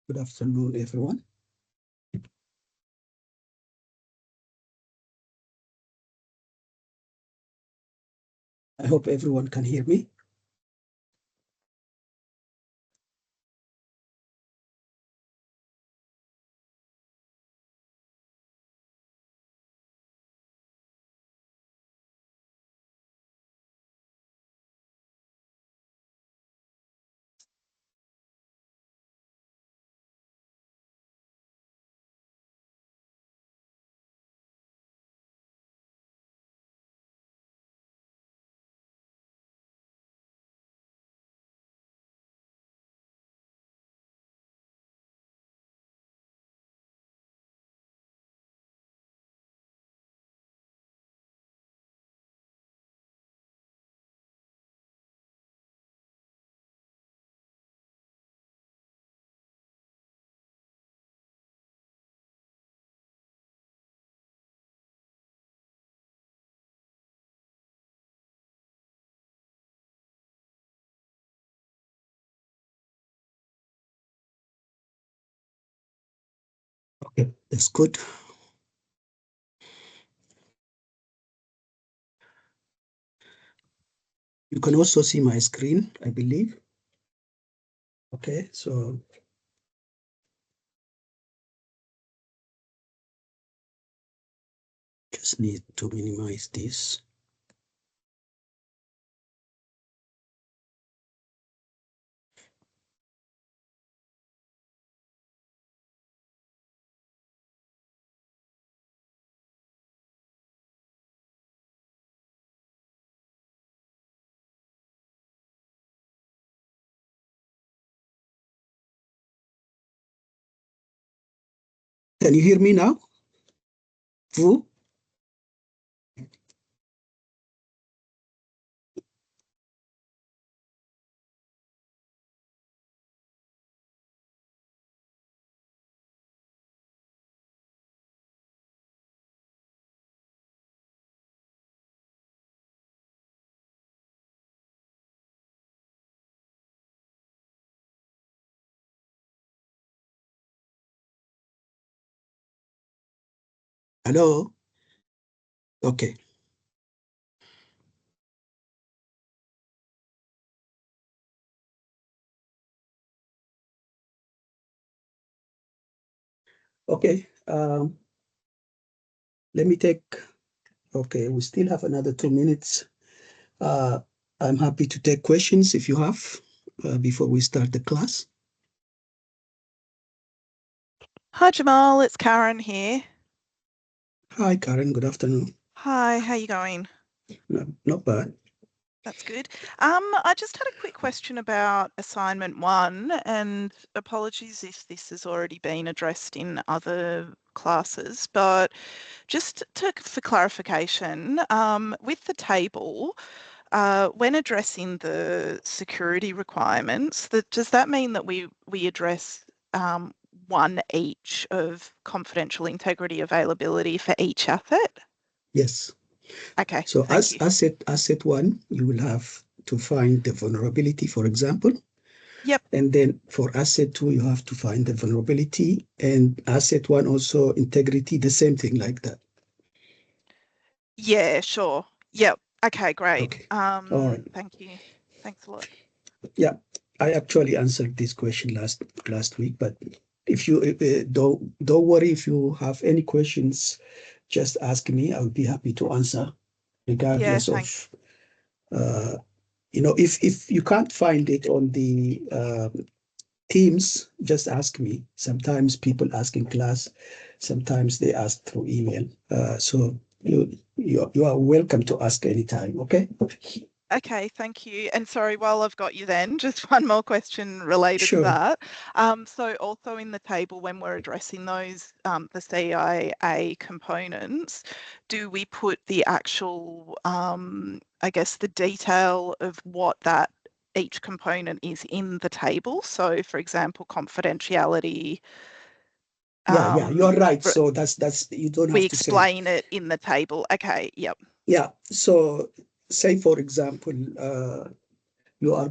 Good afternoon, everyone. I hope everyone can hear me. Okay, that's good. You can also see my screen, I believe. Okay, so just need to minimize this. Can you hear me now? Vu? Hello? Okay. Okay. Let me take, okay, we still have another 2 minutes. Uh, I'm happy to take questions if you have before we start the class. Hi Jamal, it's Karen here. Hi, Karen. Good afternoon. Hi, how you going? Not bad. That's good. I just had a quick question about assignment 1, and apologies if this has already been addressed in other classes, but for clarification, with the table, when addressing the security requirements, does that mean that we address one each of confidential integrity availability for each asset? Yes. Okay, So thank you. asset one, you will have to find the vulnerability, for example. Yep. And then for asset two, you have to find the vulnerability. And asset one also integrity, the same thing like that. Yeah, sure. Yep. Okay, great. Okay. All right. Thank you. Thanks a lot. Yeah. I actually answered this question last week, but if you don't worry if you have any questions, just ask me. I'll be happy to answer, Yeah, regardless thanks. of if you can't find it on the Teams, just ask me. Sometimes people ask in class, sometimes they ask through email. So you are welcome to ask anytime. Okay. Okay, thank you. And sorry, while I've got you then, just one more question related to Sure. that. So also in the table, when we're addressing those, the CIA components, do we put the actual, I guess, the detail of what that each component is in the table? So for example, confidentiality, Yeah, you're right. re- So that's you don't we have to say. explain it in the table. Okay, yep. Yeah. So say for example, you are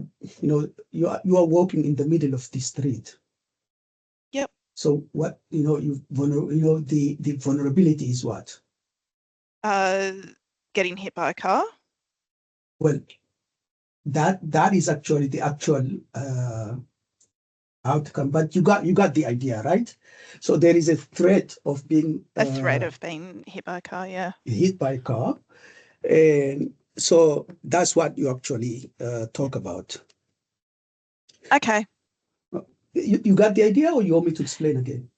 you are walking in the middle of the street So what, the vulnerability is what? Getting hit by a car. Well, that is actually the actual outcome, but you got the idea, right? So there is a threat of being A threat of being hit by a car, yeah. hit by a car, and so that's what you actually talk about. Okay. You got the idea, or you want me to explain again?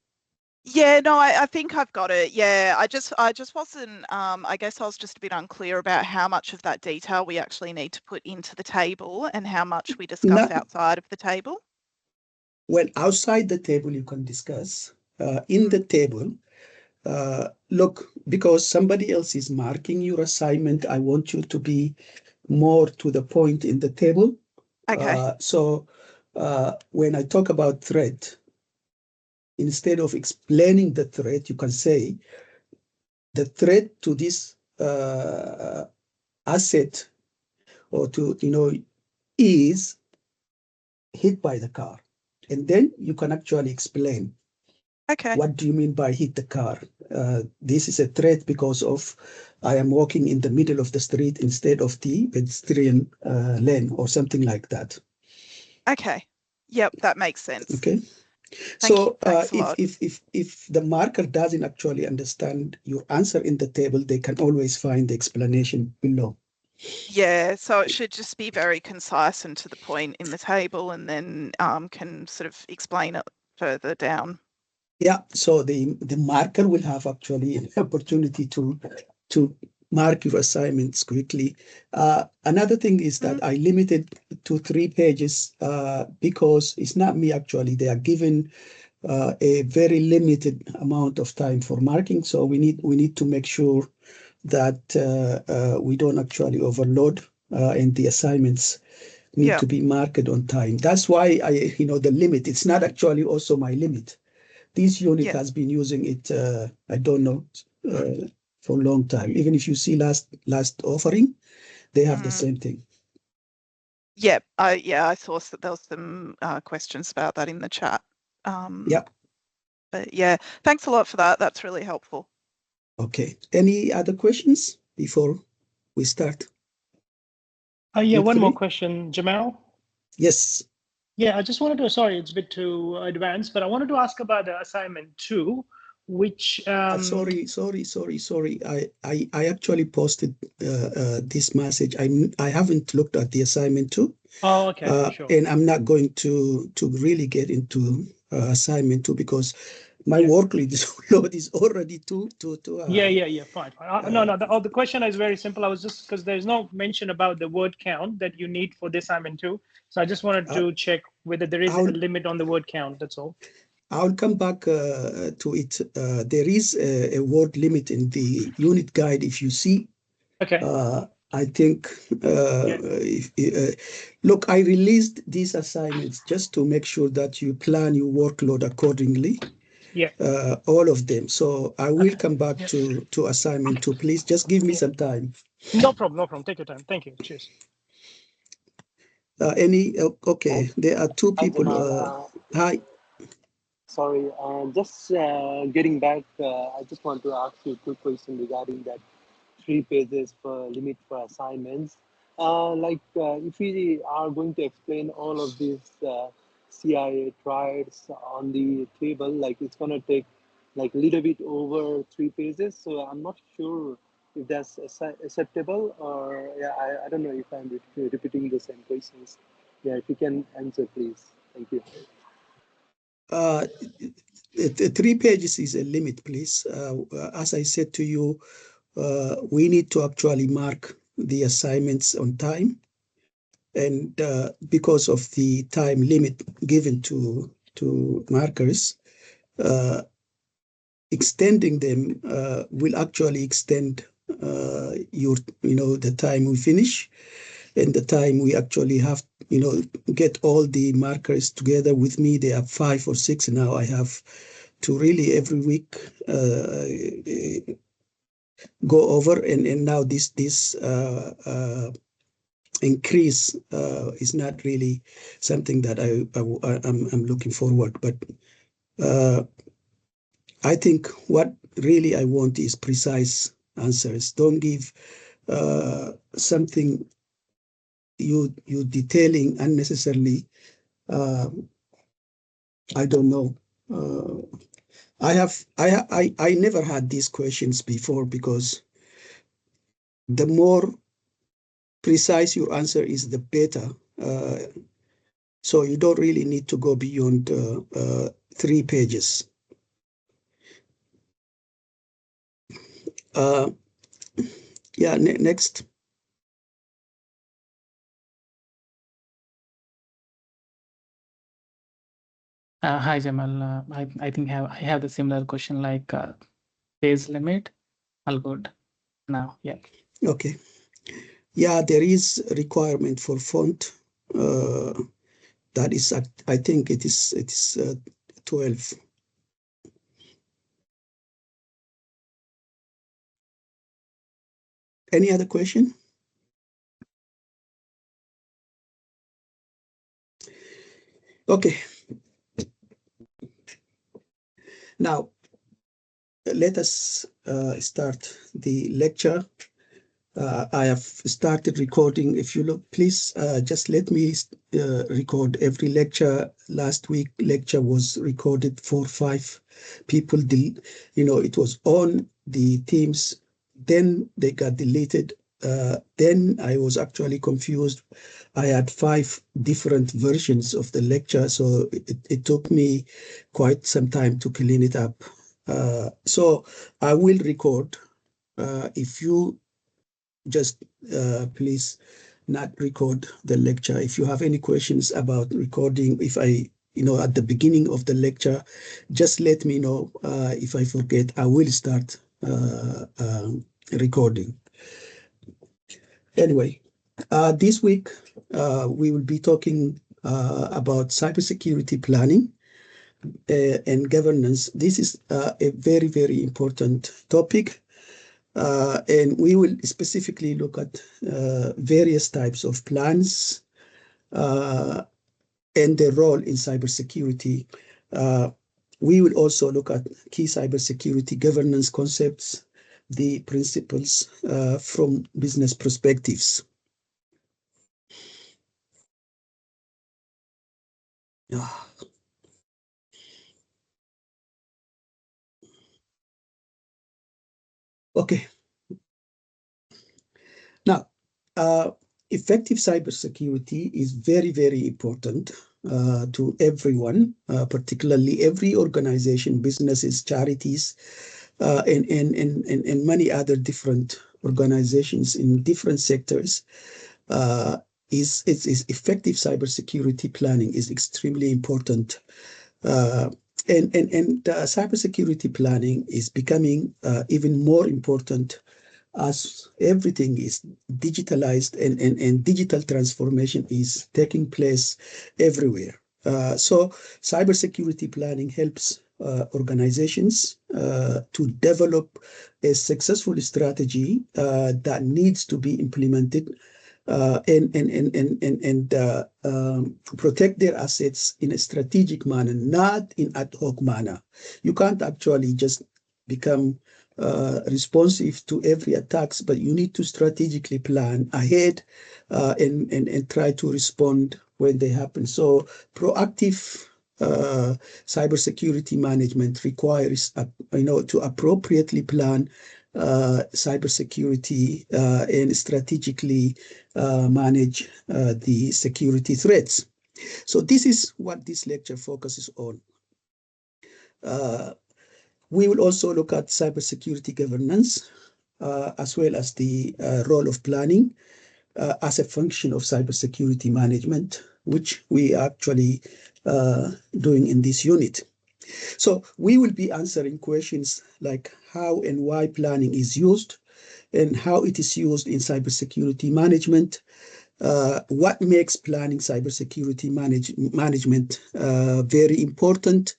Yeah, no, I think I've got it. Yeah, I just wasn't, I guess I was just a bit unclear about how much of that detail we actually need to put into the table and how much we discuss Not outside of the table. Well, outside the table you can discuss. In Mm. the table, look, because somebody else is marking your assignment, I want you to be more to the point in the table. Okay. So when I talk about threat, instead of explaining the threat, you can say the threat to this asset or to, is hit by the car. And then you can actually explain Okay. what do you mean by hit the car? This is a threat because of I am walking in the middle of the street instead of the pedestrian lane or something like that. Okay. Yep, that makes sense. Okay. Thank you. So Thanks a if lot. if if if the marker doesn't actually understand your answer in the table, they can always find the explanation below. Yeah, so it should just be very concise and to the point in the table and then can sort of explain it further down. Yeah. So the marker will have actually an opportunity to mark your assignments quickly. Another thing is Mm. that I limited to 3 pages because it's not me actually. They are given a very limited amount of time for marking, so we need to make sure that we don't actually overload and the assignments need Yeah, to be marked on time. That's why the limit. It's not actually also my limit. This unit yeah. has been using it, I don't know, for a long time. Even if you see last offering, they have the Mm. same thing. Yeah, I saw that there was some questions about that in the chat. Um, Yeah. but yeah, thanks a lot for that. That's really helpful. Okay. Any other questions before we start? Yeah, Week one more three? question, Jamal. Yes. Yeah, I just wanted to, sorry, it's a bit too advanced, but I wanted to ask about the assignment two, which, Sorry. I actually posted this message. I haven't looked at the assignment too, oh, okay, sure. and I'm not going to really get into assignment two because my Yeah. workload is already too Yeah, fine. No, no, the question is very simple. I was just, because there's no mention about the word count that you need for this assignment two. So I just wanted uh, to check whether there is a I'll limit on the word count, that's all. I'll come back to it. There is a word limit in the unit guide. If you see, Okay, I think, yeah, look, I released these assignments just to make sure that you plan your workload accordingly, yeah, all of them. So I will okay, come back yeah, to assignment two. Please just give me yeah. some time. No problem, no problem. Take your time. Thank you. Cheers. Okay, there are two Hi, people. Jamal. Hi. Sorry, just getting back, I just want to ask you a quick question regarding that 3 pages per limit for assignments. If we are going to explain all of these CIA triads on the table, like it's going to take like a little bit over 3 pages. So I'm not sure if that's acceptable or yeah, I don't know if I'm repeating the same questions. Yeah, if you can answer, please. Thank you. Uh, 3 pages is a limit, please. As I said to you, we need to actually mark the assignments on time. And because of the time limit given to markers, uh, extending them will actually extend the time we finish and the time we actually have get all the markers together with me. There are 5 or 6 now. I have to really every week go over, and now this increase is not really something that I'm looking forward. But I think what really I want is precise answers. Don't give something you detailing unnecessarily. I don't know. I never had these questions before, because the more precise your answer is, the better. So you don't really need to go beyond 3 pages. Yeah, next. Hi, Jamal. I think I have the similar question, like page limit. All good now. Yeah. Okay. Yeah, there is a requirement for font. That is, I think it is 12. Any other question? Okay. Now, let us start the lecture. I have started recording. If you look, please just let me record every lecture. Last week lecture was recorded for 5 people. It was on the Teams. Then they got deleted. Then I was actually confused. I had 5 different versions of the lecture, so it took me quite some time to clean it up. So I will record. If you just please not record the lecture. If you have any questions about recording, if at the beginning of the lecture, just let me know. If I forget, I will start recording. Anyway, this week we will be talking about cybersecurity planning and governance. This is a very, very important topic. And we will specifically look at various types of plans and their role in cybersecurity. We will also look at key cybersecurity governance concepts, the principles from business perspectives. Okay. Now, effective cybersecurity is very, very important to everyone, particularly every organization, businesses, charities, and many other different organizations in different sectors. Is effective cybersecurity planning is extremely important. And cybersecurity planning is becoming even more important as everything is digitalized and digital transformation is taking place everywhere. So cybersecurity planning helps organizations to develop a successful strategy that needs to be implemented and protect their assets in a strategic manner, not in ad hoc manner. You can't actually just become responsive to every attacks, but you need to strategically plan ahead and try to respond when they happen. So proactive cybersecurity management requires to appropriately plan cybersecurity and strategically manage the security threats. So this is what this lecture focuses on. We will also look at cybersecurity governance as well as the role of planning as a function of cybersecurity management, which we are actually doing in this unit. So we will be answering questions like how and why planning is used and how it is used in cybersecurity management. What makes planning cybersecurity management very important?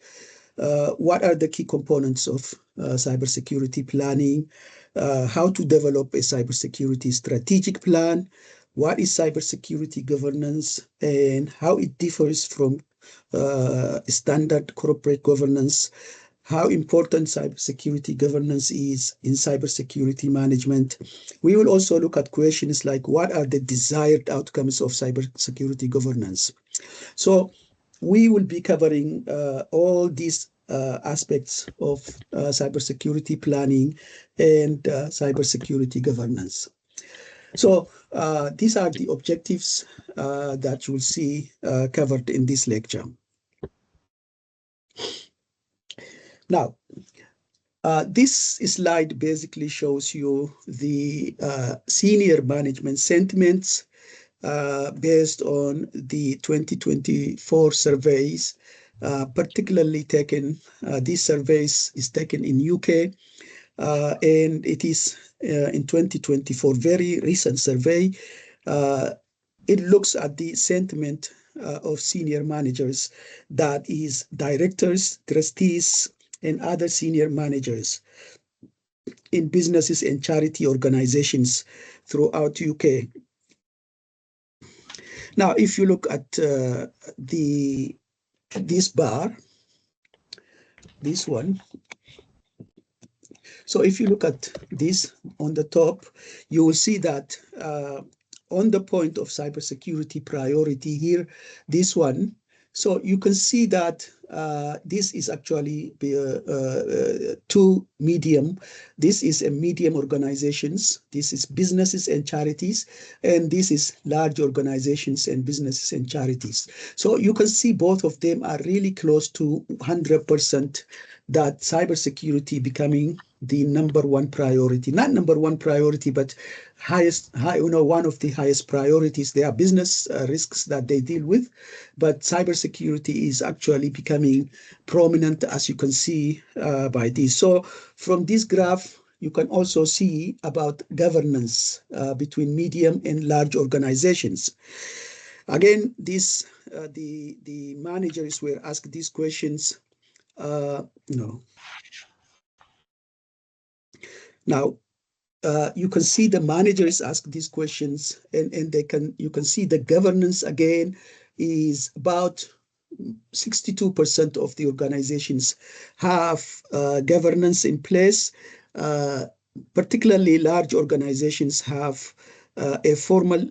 What are the key components of cybersecurity planning? How to develop a cybersecurity strategic plan? What is cybersecurity governance and how it differs from standard corporate governance, how important cybersecurity governance is in cybersecurity management. We will also look at questions like what are the desired outcomes of cybersecurity governance. So we will be covering all these aspects of cybersecurity planning and cybersecurity governance. So these are the objectives that you will see covered in this lecture. Now, this slide basically shows you the senior management sentiments based on the 2024 surveys, particularly taken, these surveys is taken in UK, and it is in 2024, very recent survey. It looks at the sentiment of senior managers, that is directors, trustees, and other senior managers in businesses and charity organizations throughout UK. Now, if you look at this bar, this one, so if you look at this on the top, you will see that on the point of cybersecurity priority here, this one, so you can see that this is actually two medium. This is a medium organizations. This is businesses and charities, and this is large organizations and businesses and charities. So you can see both of them are really close to 100% that cybersecurity becoming the number one priority, not number one priority, but one of the highest priorities. There are business risks that they deal with, but cybersecurity is actually becoming prominent, as you can see by this. So from this graph, you can also see about governance between medium and large organizations. Again, the managers were asked these questions. Now, you can see the managers ask these questions, and you can see the governance again is about 62% of the organizations have governance in place. Particularly large organizations have a formal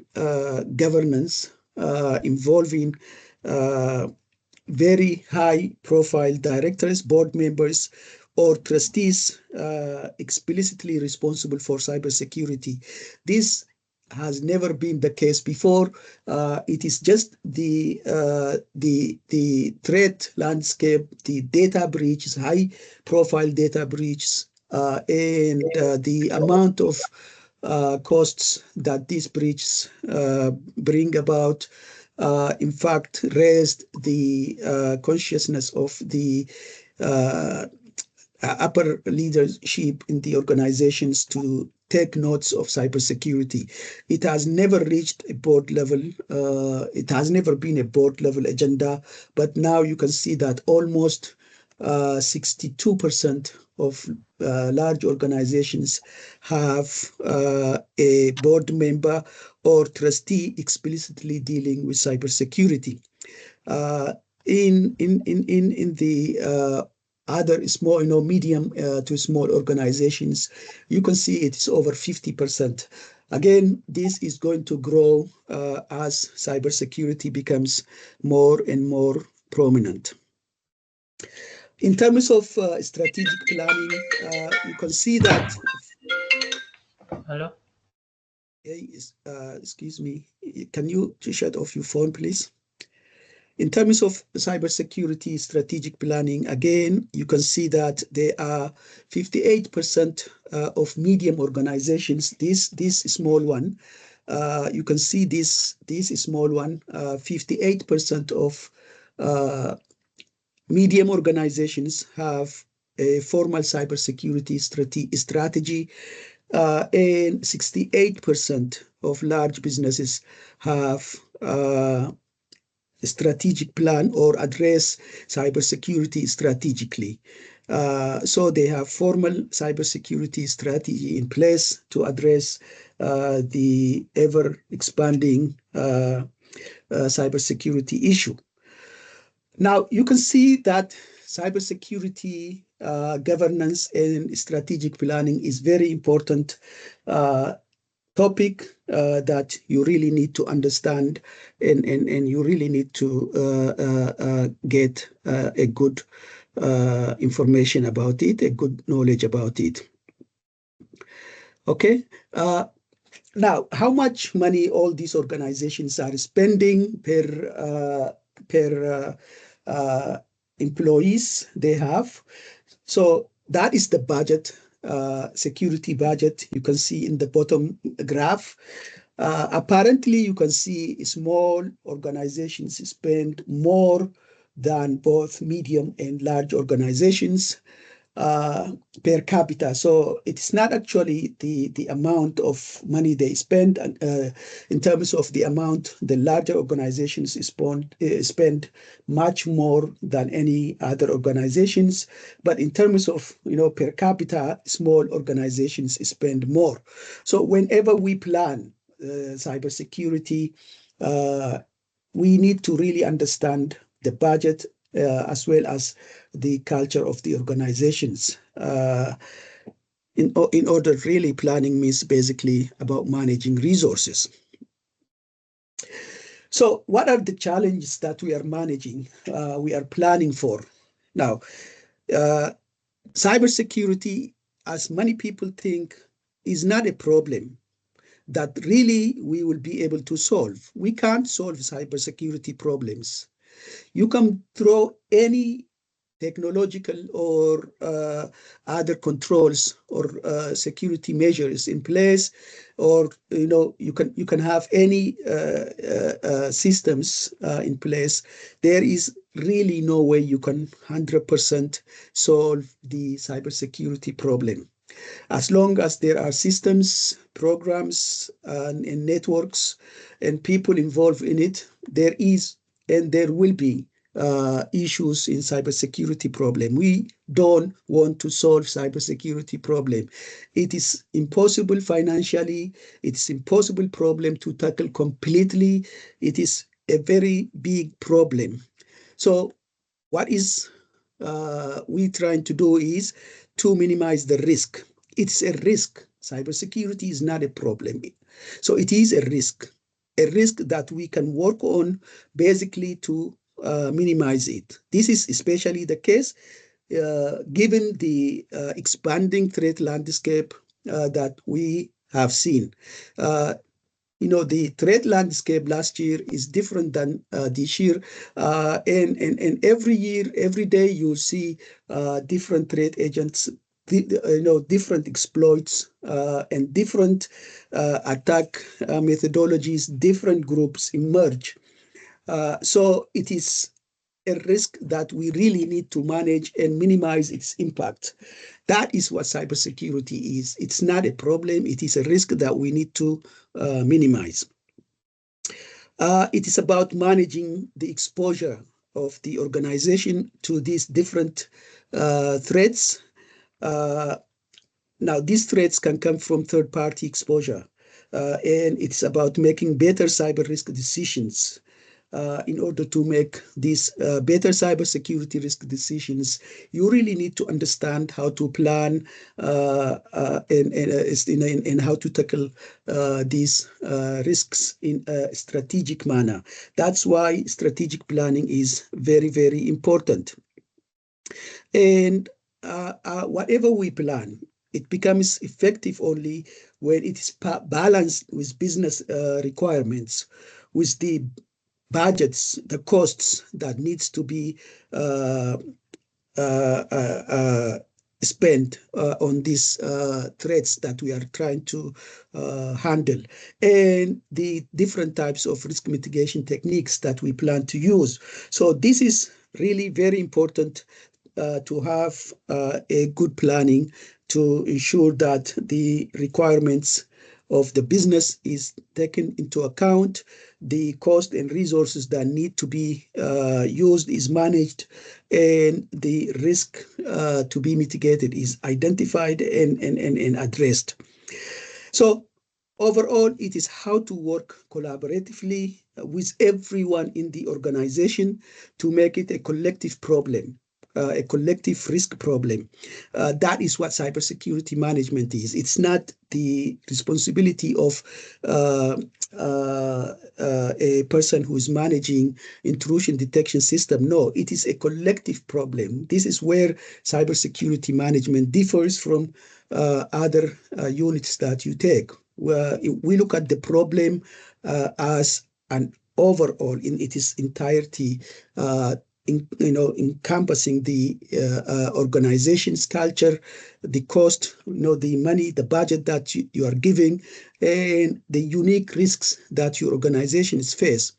governance involving very high profile directors, board members, or trustees explicitly responsible for cybersecurity. This has never been the case before. It is just the threat landscape, the data breaches, high profile data breaches, and the amount of costs that these breaches bring about, in fact, raised the consciousness of the upper leadership in the organizations to take notes of cybersecurity. It has never reached a board level. It has never been a board level agenda, but now you can see that almost 62% of large organizations have a board member or trustee explicitly dealing with cybersecurity. In the other small, medium to small organizations, you can see it's over 50%. Again, this is going to grow as cybersecurity becomes more and more prominent. In terms of strategic planning, you can see that. Hello? Excuse me. Can you shut off your phone, please? In terms of cybersecurity strategic planning, again, you can see that there are 58% of medium organizations. This small one, you can see this small one, 58% of medium organizations have a formal cybersecurity strategy, and 68% of large businesses have a strategic plan or address cybersecurity strategically. So they have formal cybersecurity strategy in place to address the ever expanding cybersecurity issue. Now you can see that cybersecurity governance and strategic planning is very important topic that you really need to understand, and you really need to get a good information about it, a good knowledge about it. Okay. Now, how much money all these organizations are spending per employees they have? So that is the budget, security budget. You can see in the bottom graph. Apparently, you can see small organizations spend more than both medium and large organizations uh, per capita. So it's not actually the amount of money they spend in terms of the amount. The larger organizations spend much more than any other organizations, but in terms of per capita, small organizations spend more. So whenever we plan cybersecurity, we need to really understand the budget as well as the culture of the organizations. In order, really, planning means basically about managing resources. So, what are the challenges that we are managing? We are planning for now. Cybersecurity, as many people think, is not a problem that really we will be able to solve. We can't solve cybersecurity problems. You can throw any technological or other controls or security measures in place, or you can have any systems in place. There is really no way you can 100% solve the cybersecurity problem. As long as there are systems, programs, and networks, and people involved in it, there is and there will be issues in cybersecurity problem. We don't want to solve cybersecurity problem. It is impossible financially. It's impossible problem to tackle completely. It is a very big problem. So what is we trying to do is to minimize the risk. It's a risk. Cybersecurity is not a problem. So it is a risk that we can work on basically to minimize it. This is especially the case given the expanding threat landscape that we have seen. The threat landscape last year is different than this year. And every year, every day, you see different threat agents, different exploits and different attack methodologies, different groups emerge. So it is a risk that we really need to manage and minimize its impact. That is what cybersecurity is. It's not a problem. It is a risk that we need to minimize. It is about managing the exposure of the organization to these different threats. Now, these threats can come from third-party exposure, and it's about making better cyber risk decisions. In order to make these better cybersecurity risk decisions, you really need to understand how to plan and how to tackle these risks in a strategic manner. That's why strategic planning is very, very important. And whatever we plan, it becomes effective only when it is balanced with business requirements, with the budgets, the costs that needs to be spent on these threats that we are trying to handle, and the different types of risk mitigation techniques that we plan to use. So this is really very important to have a good planning to ensure that the requirements of the business is taken into account, the cost and resources that need to be used is managed, and the risk to be mitigated is identified and addressed. So Overall, it is how to work collaboratively with everyone in the organization to make it a collective problem, a collective risk problem. That is what cybersecurity management is. It's not the responsibility of uh, a person who is managing intrusion detection system. No, it is a collective problem. This is where cybersecurity management differs from other units that you take. We look at the problem as an overall in its entirety, encompassing the organization's culture, the cost, the money, the budget that you are giving, and the unique risks that your organization is face.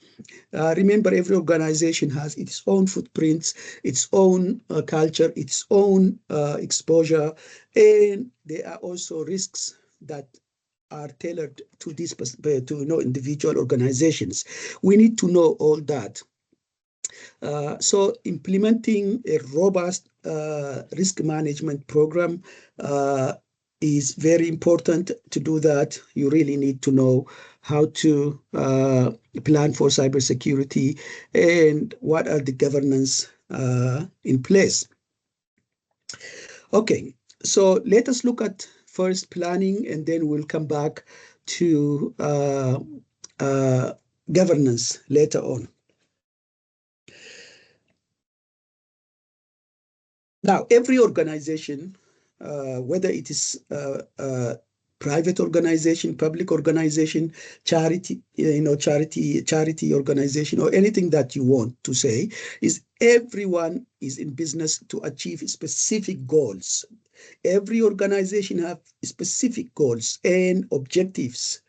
Remember, every organization has its own footprints, its own culture, its own exposure, and there are also risks that are tailored to individual organizations. We need to know all that. So implementing a robust risk management program is very important. To do that, you really need to know how to plan for cybersecurity and what are the governance in place. Okay, so let us look at first planning, and then we'll come back to governance later on. Now, every organization, whether it is private organization, public organization, charity, charity organization, or anything that you want to say, is everyone is in business to achieve specific goals. Every organization have specific goals and objectives.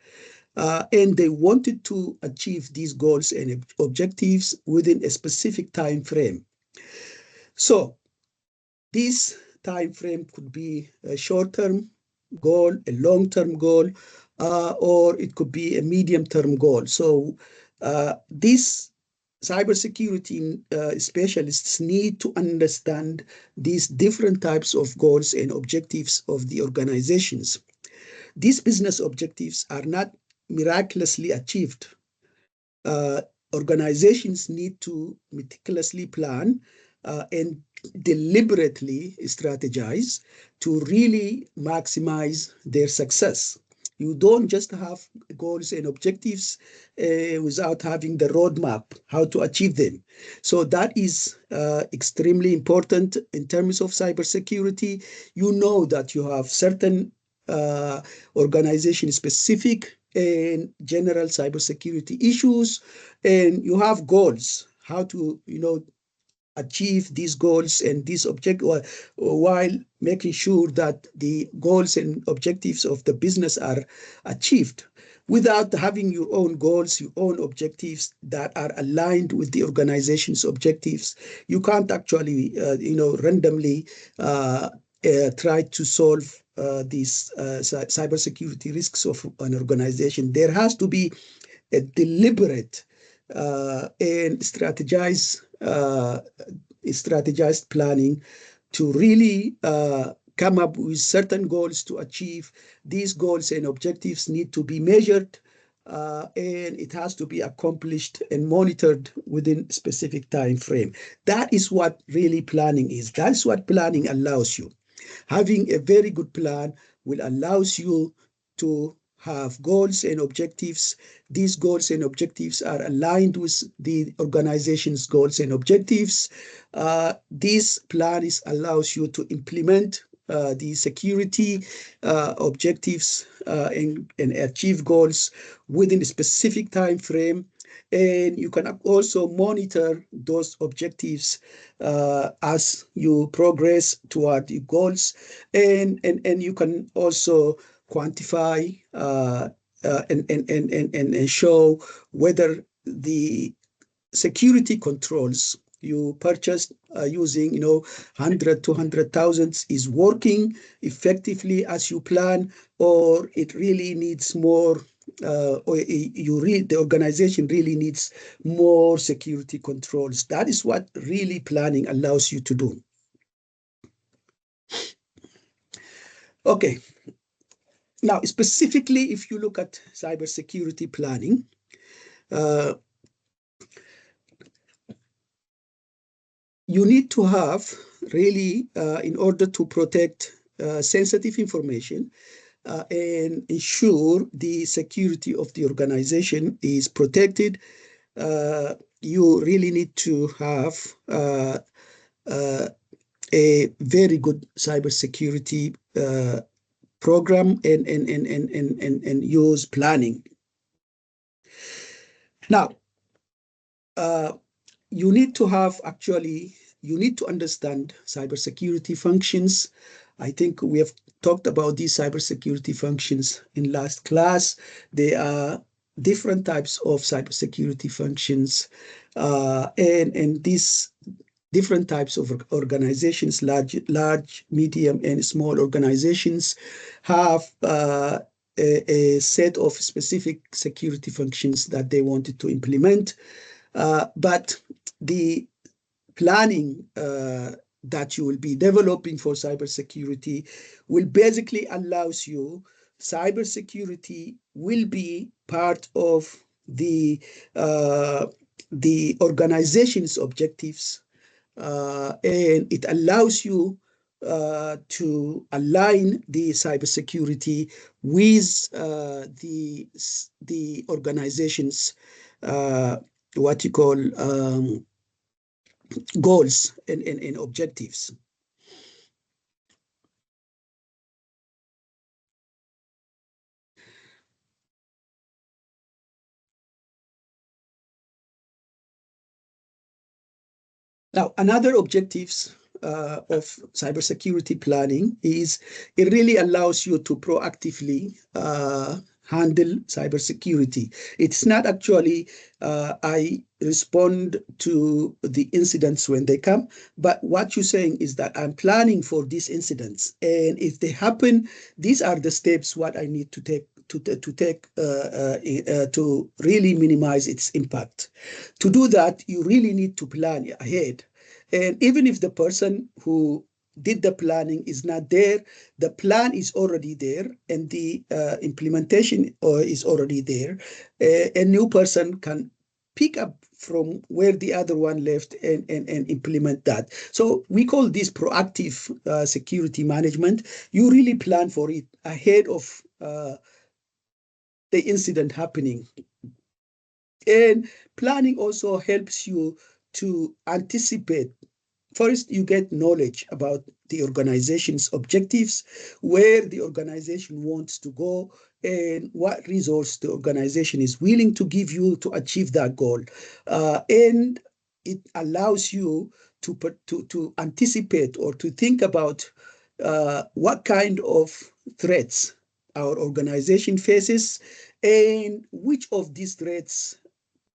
And they wanted to achieve these goals and objectives within a specific time frame. So this time frame could be a short-term goal, a long-term goal, or it could be a medium-term goal. So these cybersecurity specialists need to understand these different types of goals and objectives of the organizations. These business objectives are not miraculously achieved. Organizations need to meticulously plan and deliberately strategize to really maximize their success. You don't just have goals and objectives without having the roadmap, how to achieve them. So that is extremely important in terms of cybersecurity. You know that you have certain organization-specific and general cybersecurity issues, and you have goals, how to, achieve these goals and these objectives while making sure that the goals and objectives of the business are achieved. Without having your own goals, your own objectives that are aligned with the organization's objectives, you can't actually, randomly try to solve these cybersecurity risks of an organization. There has to be a deliberate and strategized planning to really come up with certain goals to achieve. These goals and objectives need to be measured, and it has to be accomplished and monitored within a specific time frame. That is what really planning is. That's what planning allows you. Having a very good plan will allow you to have goals and objectives. These goals and objectives are aligned with the organization's goals and objectives. This plan allows you to implement the security objectives and achieve goals within a specific time frame. And you can also monitor those objectives as you progress toward the goals. And you can also quantify and show whether the security controls you purchased using 100 200,000 is working effectively as you plan, or it really needs more, or the organization really needs more security controls. That is what really planning allows you to do. Okay. Now, specifically, if you look at cybersecurity planning, you need to have really, in order to protect sensitive information and ensure the security of the organization is protected, you really need to have a very good cybersecurity program and use planning. Now, you need to have you need to understand cybersecurity functions. I think we have talked about these cybersecurity functions in last class. There are different types of cybersecurity functions, and these different types of organizations, large, medium, and small organizations, have a set of specific security functions that they wanted to implement. But the planning that you will be developing for cybersecurity will basically allows you, cybersecurity will be part of the organization's objectives, and it allows you to align the cybersecurity with the organization's what you call goals and objectives. Now, another objectives of cybersecurity planning is it really allows you to proactively handle cybersecurity. It's not actually I respond to the incidents when they come, but what you're saying is that I'm planning for these incidents, and if they happen, these are the steps what I need to take to really minimize its impact. To do that, you really need to plan ahead. And even if the person who did the planning is not there, the plan is already there, and the implementation is already there. A new person can pick up from where the other one left and implement that. So we call this proactive security management. You really plan for it ahead of the incident happening. And planning also helps you to anticipate. First, you get knowledge about the organization's objectives, where the organization wants to go, and what resource the organization is willing to give you to achieve that goal. And it allows you to anticipate or to think about what kind of threats our organization faces, and which of these threats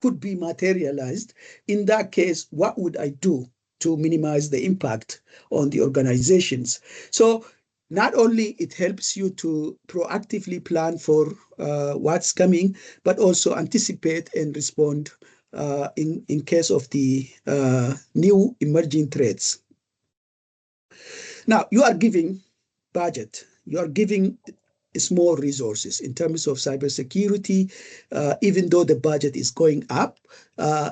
could be materialized. In that case, what would I do to minimize the impact on the organizations? So not only it helps you to proactively plan for what's coming, but also anticipate and respond in case of the new emerging threats. Now, you are giving budget, you are giving small resources in terms of cybersecurity, even though the budget is going up,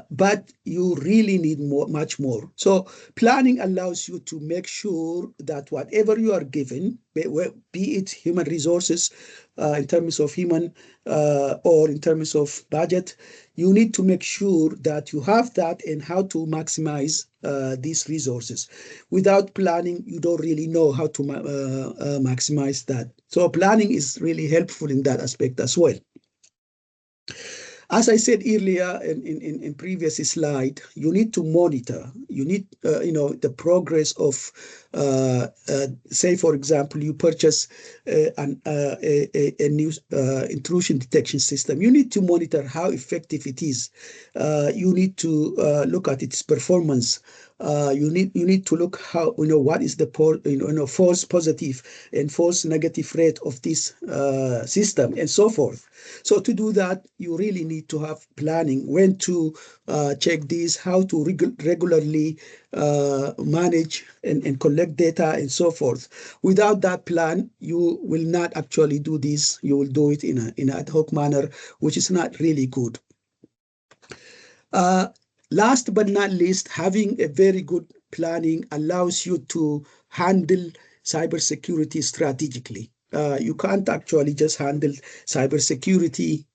but you really need much more. So planning allows you to make sure that whatever you are given, be it human resources, in terms of human or in terms of budget, you need to make sure that you have that and how to maximize these resources. Without planning, you don't really know how to maximize that. So planning is really helpful in that aspect as well. As I said earlier in previous slide, you need to monitor. You need, the progress of, say, for example, you purchase a new intrusion detection system. You need to monitor how effective it is. You need to look at its performance. You need to look how, what is the false positive and false negative rate of this system and so forth. So to do that, you really need to have planning, when to check these, how to regularly manage and collect collect data, and so forth. Without that plan, you will not actually do this. You will do it in an ad hoc manner, which is not really good. Last but not least, having a very good planning allows you to handle cybersecurity strategically. You can't actually just handle cybersecurity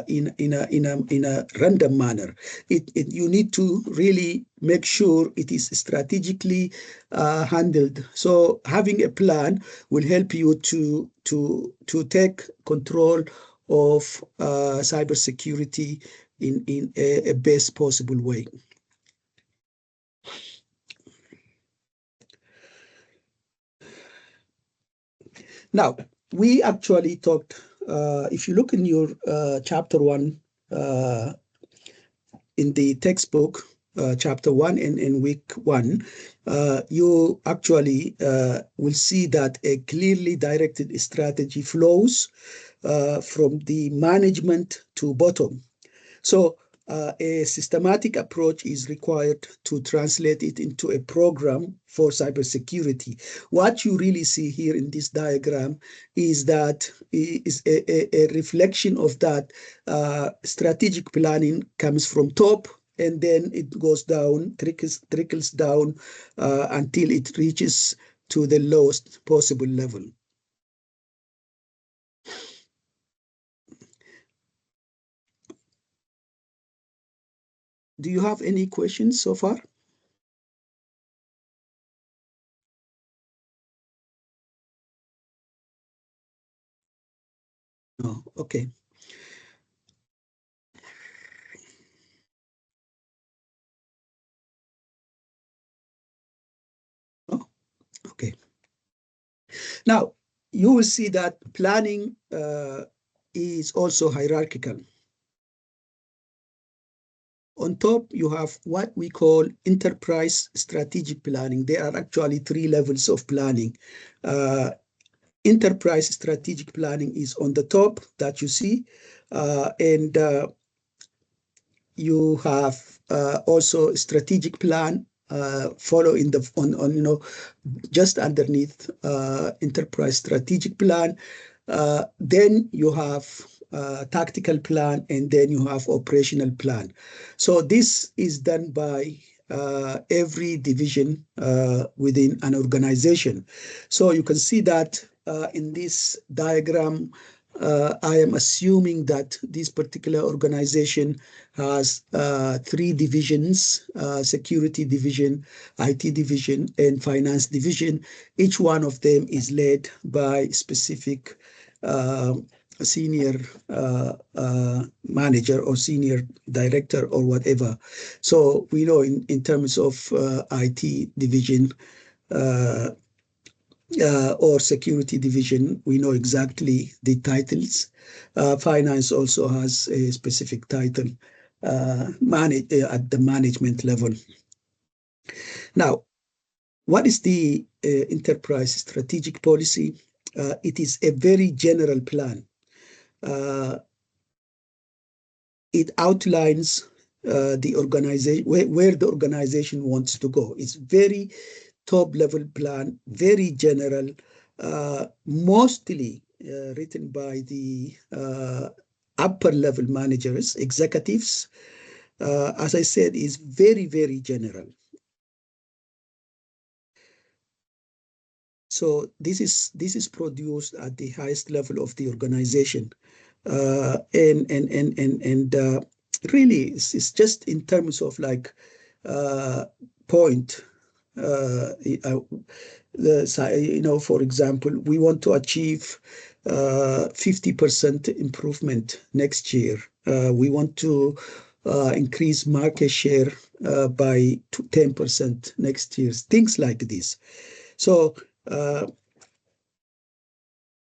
in a random manner. You need to really make sure it is strategically handled. So having a plan will help you to take control of cybersecurity in a best possible way. Now, we actually talked, if you look in your chapter 1, in the textbook, chapter 1 in week 1, you actually will see that a clearly directed strategy flows from the management to bottom. So a systematic approach is required to translate it into a program for cybersecurity. What you really see here in this diagram is that is a reflection of that. Strategic planning comes from top, and then it goes down, trickles down until it reaches to the lowest possible level. Do you have any questions so far? No, okay. Oh, okay. Now, you will see that planning is also hierarchical. On top, you have what we call enterprise strategic planning. There are actually 3 levels of planning. Enterprise strategic planning is on the top that you see, and you have also strategic plan follow in the on just underneath enterprise strategic plan. Then you have tactical plan, and then you have operational plan. So this is done by every division within an organization. So you can see that in this diagram, I am assuming that this particular organization has 3 divisions: security division, IT division, and finance division. Each one of them is led by specific senior manager or senior director or whatever. So we know in terms of IT division or security division, we know exactly the titles. Finance also has a specific title at the management level. Now, what is the enterprise strategic policy? It is a very general plan. It outlines the organization, where the organization wants to go. It's very top level plan, very general, mostly written by the upper level managers, executives. As I said, is very, very general. So this is produced at the highest level of the organization, and really it's just in terms of like point. For example, we want to achieve 50% improvement next year. We want to increase market share by 10% next year. Things like this. So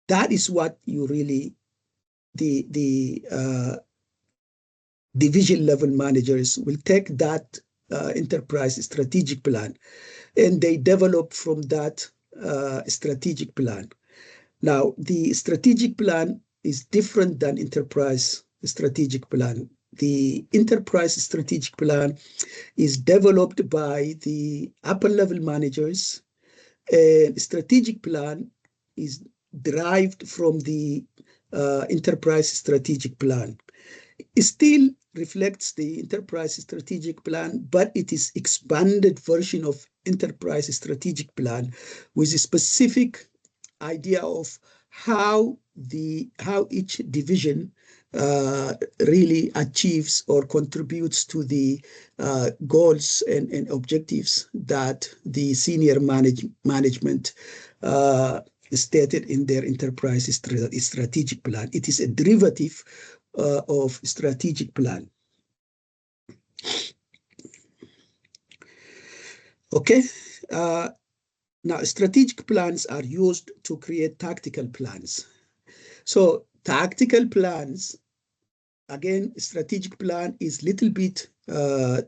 that is what you really the division level managers will take that enterprise strategic plan, and they develop from that strategic plan. Now, the strategic plan is different than enterprise strategic plan. The enterprise strategic plan is developed by the upper level managers And strategic plan is derived from the enterprise strategic plan. It still reflects the enterprise strategic plan, but it is expanded version of enterprise strategic plan with a specific idea of how each division really achieves or contributes to the goals and objectives that the senior management stated in their enterprise strategic plan. It is a derivative of strategic plan. Okay. Now, strategic plans are used to create tactical plans. So tactical plans, again, strategic plan is little bit more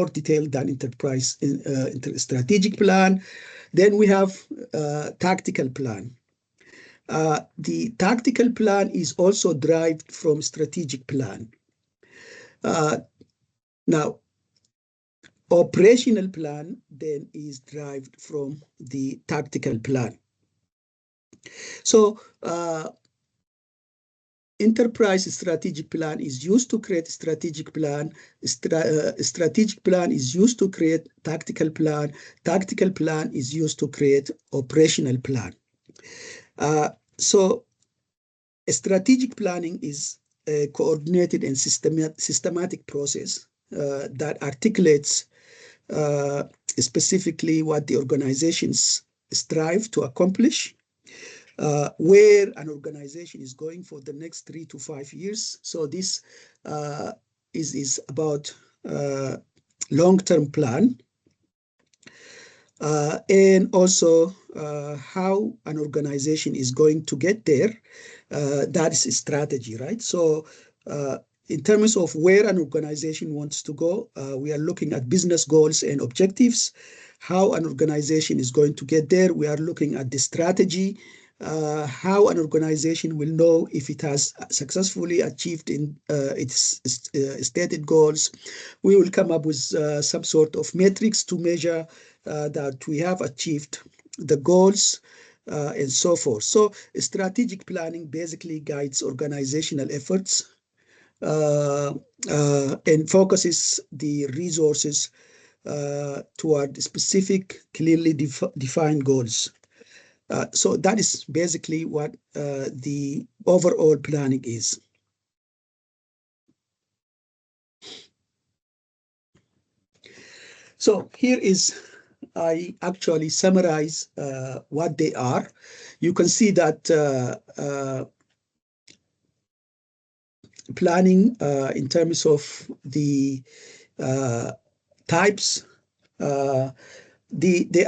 detailed than enterprise strategic plan. Then we have tactical plan. The tactical plan is also derived from strategic plan. Now, operational plan then is derived from the tactical plan. So enterprise strategic plan is used to create strategic plan. Strategic plan is used to create tactical plan. Tactical plan is used to create operational plan. So strategic planning is a coordinated and systematic process that articulates specifically what the organizations strive to accomplish, where an organization is going for the next 3 to 5 years. So this is about long-term plan, and also how an organization is going to get there. That is a strategy, right? So in terms of where an organization wants to go, we are looking at business goals and objectives. How an organization is going to get there, we are looking at the strategy. How an organization will know if it has successfully achieved in its stated goals. We will come up with some sort of metrics to measure that we have achieved the goals and so forth. So strategic planning basically guides organizational efforts and focuses the resources toward specific, clearly defined goals. So that is basically what the overall planning is. So here is, I actually summarize what they are. You can see that planning in terms of the types, there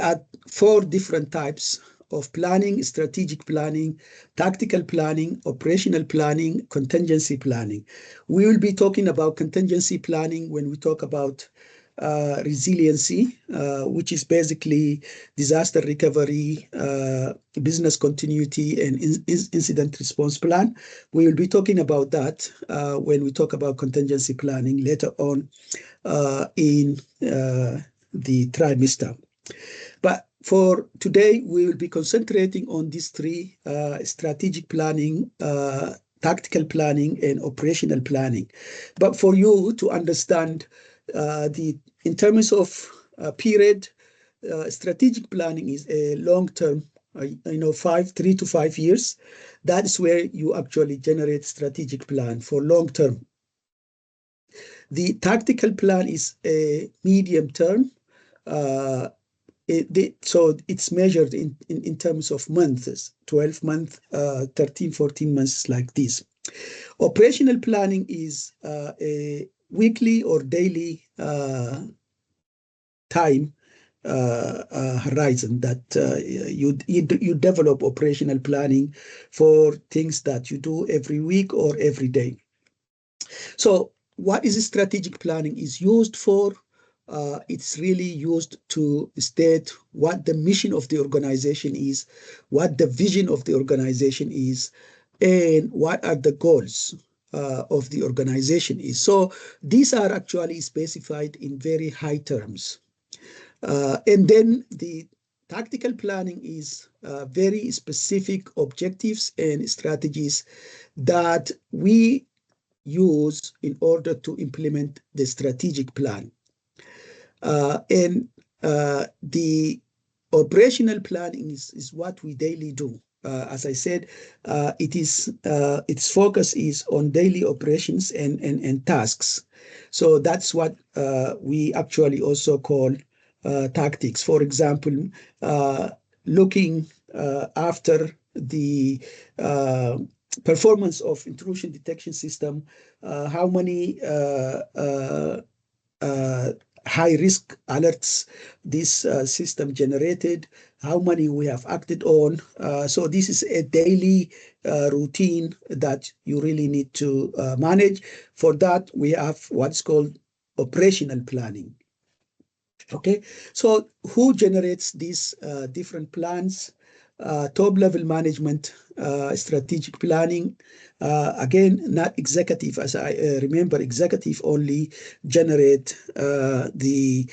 are 4 different types of planning: strategic planning, tactical planning, operational planning, contingency planning. We will be talking about contingency planning when we talk about resiliency, which is basically disaster recovery, business continuity, and incident response plan. We will be talking about that when we talk about contingency planning later on in the trimester. But for today, we will be concentrating on these 3: strategic planning, tactical planning, and operational planning. But for you to understand in terms of period, strategic planning is a long-term, 3 to 5 years. That is where you actually generate strategic plan for long-term. The tactical plan is a medium-term. So it's measured in terms of months, 12 months, 13, 14 months, like this. Operational planning is a weekly or daily time horizon that you develop operational planning for things that you do every week or every day. So what is strategic planning is used for? It's really used to state what the mission of the organization is, what the vision of the organization is, and what are the goals of the organization is. So these are actually specified in very high terms. And then the Tactical planning is very specific objectives and strategies that we use in order to implement the strategic plan. And the operational planning is what we daily do. As I said, its focus is on daily operations and tasks. So that's what we actually also call tactics. For example, looking after the performance of intrusion detection system, how many uh, high risk alerts this system generated, how many we have acted on. So this is a daily routine that you really need to manage. For that, we have what's called operational planning. Okay, so who generates these different plans? Top level management, strategic planning. Again, not executive, as I remember, executive only generate the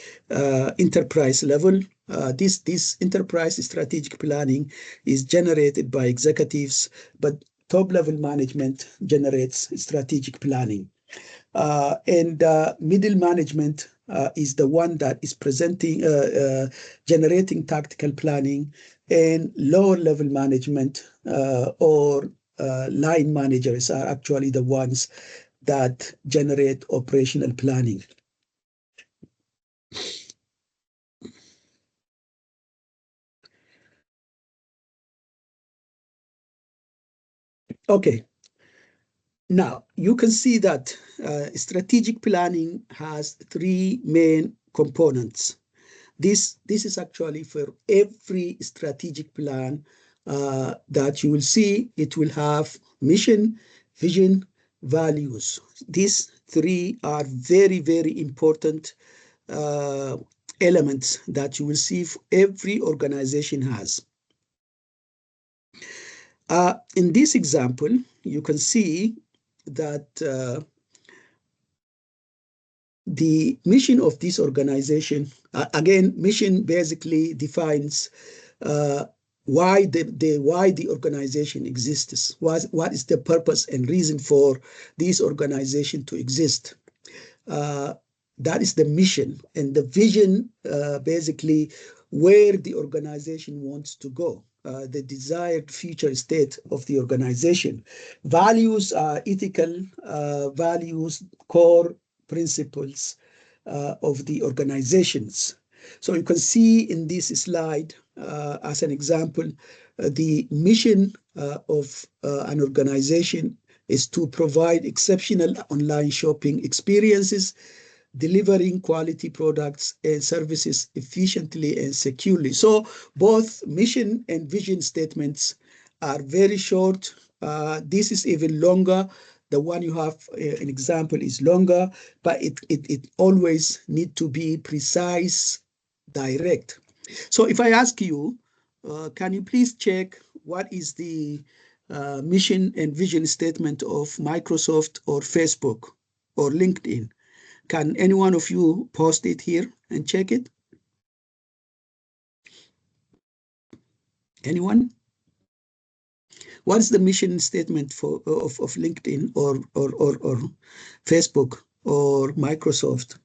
enterprise level. This enterprise strategic planning is generated by executives, but top level management generates strategic planning. And middle management is the one that is generating tactical planning, and lower level management or line managers are actually the ones that generate operational planning. Okay. Now, you can see that strategic planning has three main components. This is actually for every strategic plan that you will see. It will have mission, vision, values. These three are very, very important elements that you will see every organization has. In this example, you can see that the mission of this organization, again, mission basically defines why the organization exists. What is the purpose and reason for this organization to exist? That is the mission, and the vision basically where the organization wants to go, the desired future state of the organization. Values are ethical values, core principles of the organizations. So you can see in this slide, as an example, the mission of an organization is to provide exceptional online shopping experiences, delivering quality products and services efficiently and securely. So both mission and vision statements are very short. This is even longer. The one you have, an example, is longer, but it always need to be precise, direct. So if I ask you, can you please check what is the mission and vision statement of Microsoft or Facebook or LinkedIn? Can any one of you post it here and check it? Anyone? What is the mission statement of LinkedIn or Facebook or Microsoft?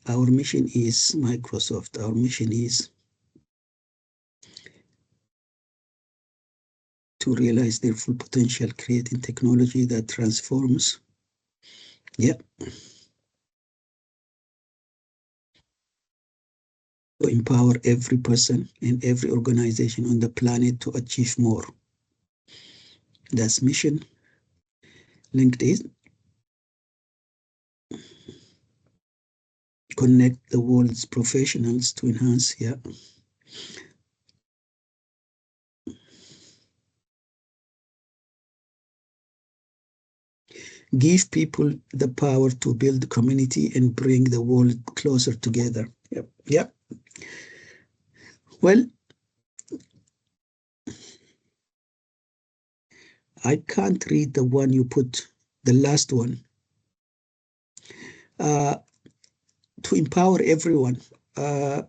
Our mission is Microsoft. Our mission is to realize their full potential, creating technology that transforms. Yeah. To empower every person and every organization on the planet to achieve more. That's mission. LinkedIn. Connect the world's professionals to enhance. Yeah. give people the power to build community and bring the world closer together. Yep. Yep. Well, I can't read the one you put, the last one. To empower everyone.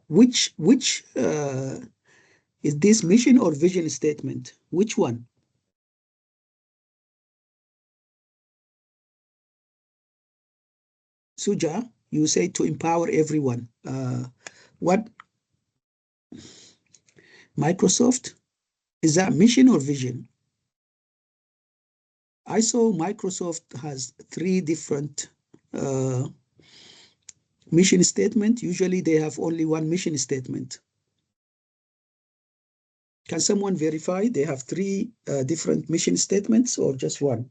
Which is this mission or vision statement? Which one? Suja, you say to empower everyone. What? Microsoft? Is that mission or vision? I saw Microsoft has 3 different mission statement. Usually they have only one mission statement. Can someone verify they have 3 different mission statements or just one?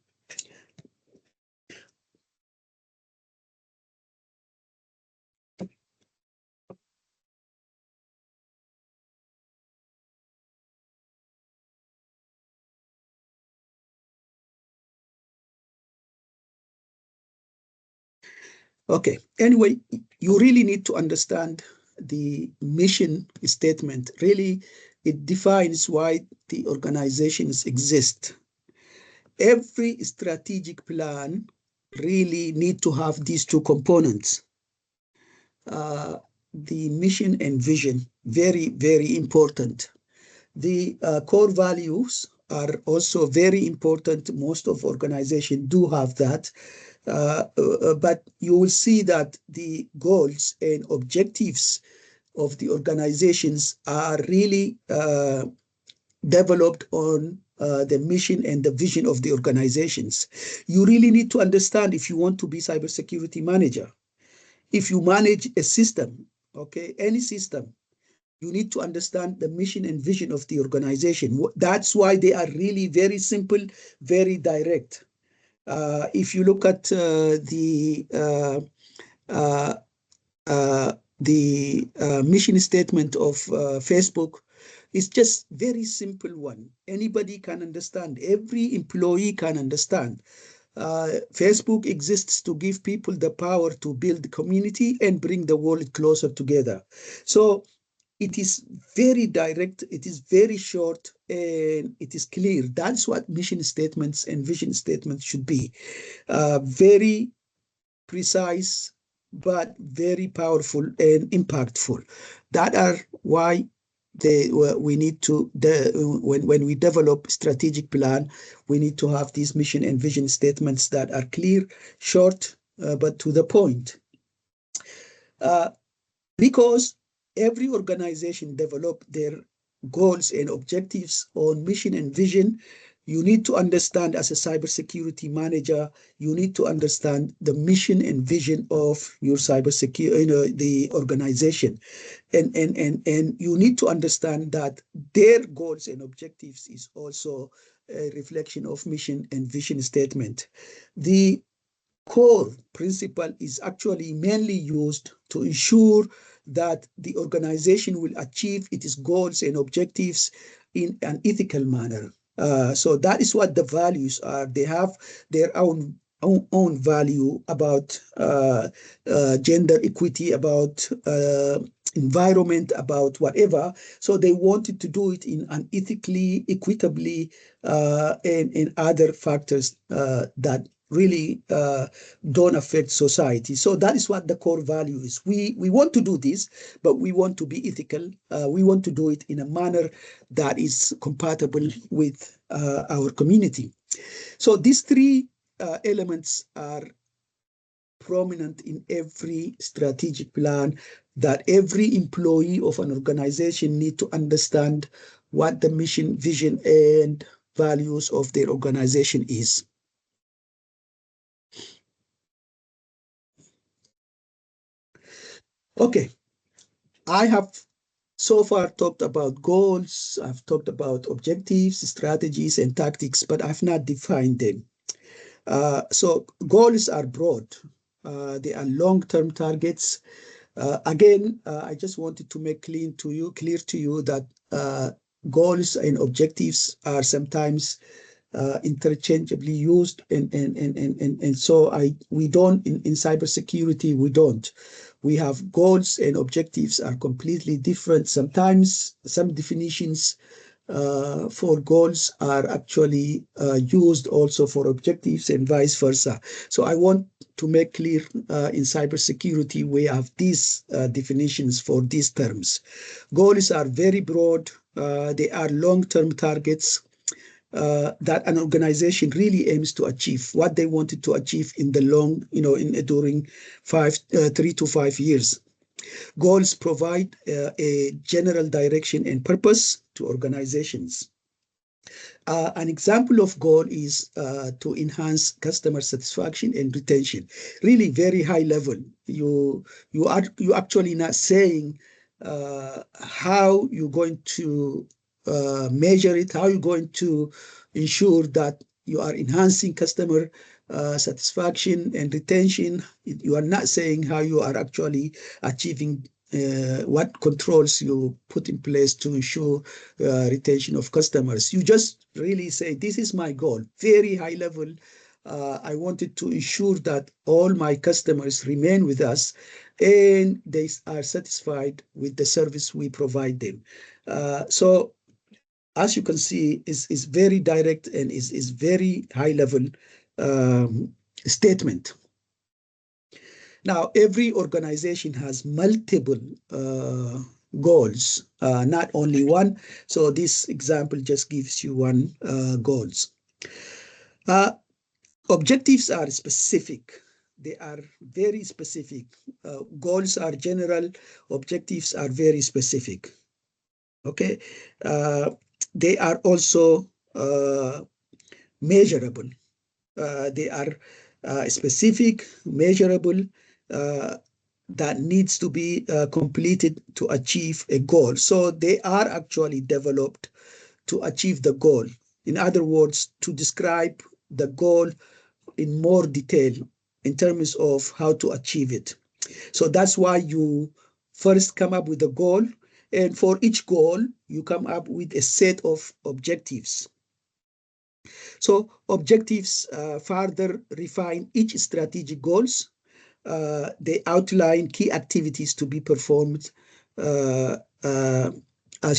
Okay, anyway, you really need to understand the mission statement. Really, it defines why the organizations exist. Every strategic plan really need to have these 2 components. The mission and vision, very, very important. The core values are also very important. Most of organizations do have that. But you will see that the goals and objectives of the organizations are really developed on the mission and the vision of the organizations. You really need to understand if you want to be cybersecurity manager, if you manage a system, okay, any system, you need to understand the mission and vision of the organization. That's why they are really very simple, very direct. If you look at the mission statement of Facebook, it's just very simple one. Anybody can understand. Every employee can understand. Facebook exists to give people the power to build community and bring the world closer together. So it is very direct, it is very short, and it is clear. That's what mission statements and vision statements should be. Very precise, but very powerful and impactful. That are why we need to, when we develop strategic plan, we need to have these mission and vision statements that are clear, short, but to the point. Because every organization develop their goals and objectives on mission and vision, you need to understand as a cybersecurity manager, you need to understand the mission and vision of your cybersecurity, the organization. And you need to understand that their goals and objectives is also a reflection of mission and vision statement. The core principle is actually mainly used to ensure that the organization will achieve its goals and objectives in an ethical manner. So that is what the values are. They have their own value about gender equity, about environment, about whatever. So they wanted to do it in an ethically, equitably, and other factors that really don't affect society. So that is what the core value is. We want to do this, but we want to be ethical. We want to do it in a manner that is compatible with our community. So these 3 elements are prominent in every strategic plan that every employee of an organization need to understand what the mission, vision, and values of their organization is. Okay, I have so far talked about goals, I've talked about objectives, strategies, and tactics, but I've not defined them. So goals are broad. They are long-term targets. Again, I just wanted to make clear to you that goals and objectives are sometimes interchangeably used, and so we don't in cybersecurity, we don't. We have goals and objectives are completely different. Sometimes some definitions for goals are actually used also for objectives and vice versa. So I want to make clear in cybersecurity, we have these definitions for these terms. Goals are very broad. They are long-term targets that an organization really aims to achieve, what they wanted to achieve in the long, during 3 to 5 years. Goals provide a general direction and purpose to organizations. An example of goal is to enhance customer satisfaction and retention. Really very high level. You actually not saying how you're going to measure it, how you're going to ensure that you are enhancing customer satisfaction and retention. You are not saying how you are actually achieving what controls you put in place to ensure retention of customers. You just really say, this is my goal, very high level. I wanted to ensure that all my customers remain with us and they are satisfied with the service we provide them. So as you can see, is very direct and is very high level statement. Now, every organization has multiple goals, not only one. So this example just gives you one goals. Objectives are specific. They are very specific. Goals are general. Objectives are very specific. Okay. They are also measurable. They are specific, measurable, that needs to be completed to achieve a goal. So they are actually developed to achieve the goal. In other words, to describe the goal in more detail in terms of how to achieve it. So that's why you first come up with a goal, and for each goal, you come up with a set of objectives. So objectives further refine each strategic goals. They outline key activities to be performed, as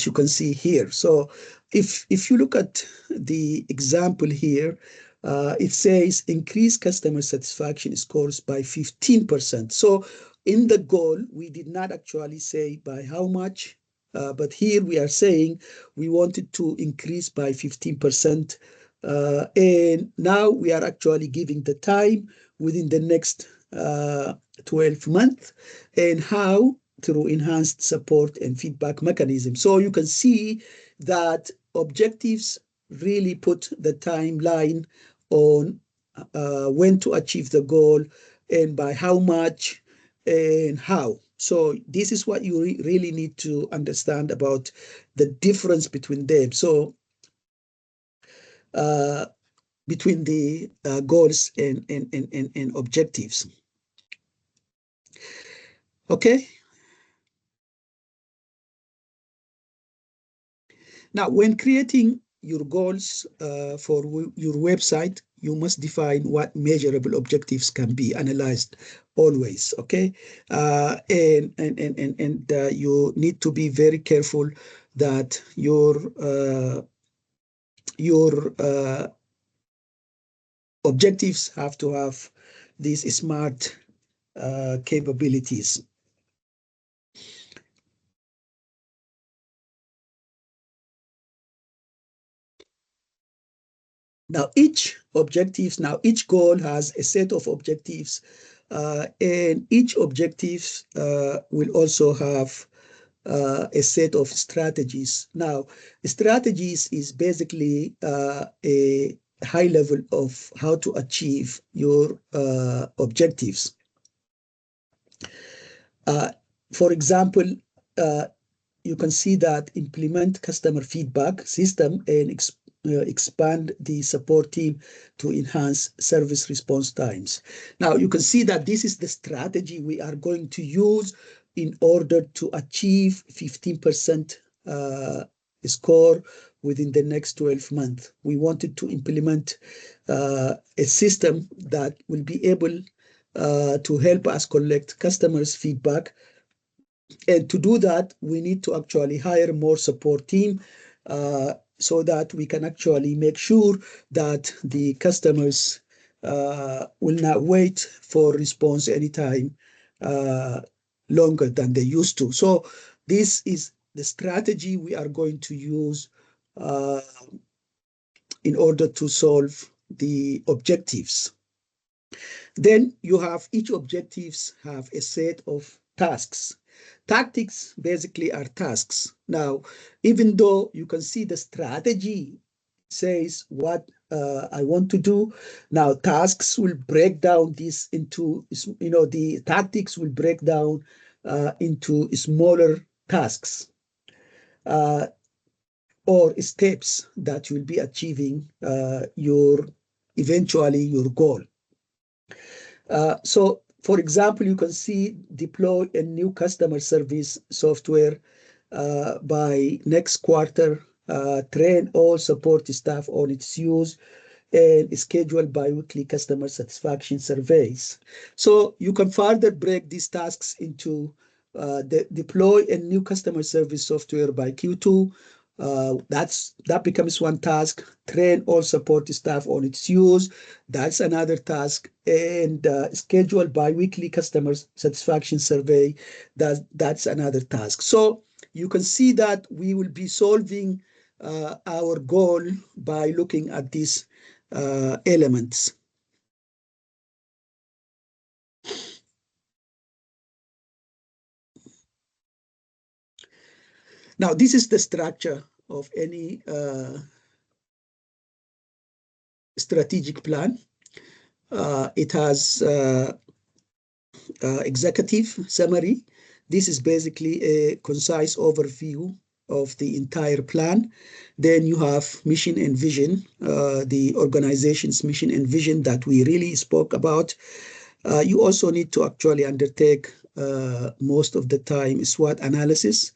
you can see here. So if you look at the example here, it says increase customer satisfaction scores by 15%. So in the goal, we did not actually say by how much, but here we are saying we wanted to increase by 15%. And now we are actually giving the time within the next 12 months, and how through enhanced support and feedback mechanism. So you can see that objectives really put the timeline on when to achieve the goal and by how much and how. So this is what you really need to understand about the difference between them. So between the goals and objectives. Okay. Now, when creating your goals for your website, you must define what measurable objectives can be analyzed always. Okay, and you need to be very careful that your objectives have to have these smart capabilities. Now, each goal has a set of objectives, and each objective will also have a set of strategies. Now, strategies is basically a high level of how to achieve your objectives. For example, you can see that implement customer feedback system and expand the support team to enhance service response times. Now, you can see that this is the strategy we are going to use in order to achieve 15% score within the next 12 months. We wanted to implement a system that will be able to help us collect customers' feedback. And to do that, we need to actually hire more support team so that we can actually make sure that the customers will not wait for response anytime longer than they used to. So this is the strategy we are going to use in order to solve the objectives. Then you have each objectives have a set of tasks. Tactics basically are tasks. Now, even though you can see the strategy says what I want to do, now tasks will break down this into, the tactics will break down into smaller tasks or steps that will be achieving eventually your goal. So, for example, you can see deploy a new customer service software by next quarter, train all support staff on its use, and schedule bi-weekly customer satisfaction surveys. So you can further break these tasks into deploy a new customer service software by Q2. That becomes one task. Train all support staff on its use. That's another task. And schedule bi-weekly customer satisfaction survey. That's another task. So you can see that we will be solving our goal by looking at these elements. Now, this is the structure of any strategic plan. It has executive summary. This is basically a concise overview of the entire plan. Then you have mission and vision, the organization's mission and vision that we really spoke about. You also need to actually undertake most of the time SWOT analysis.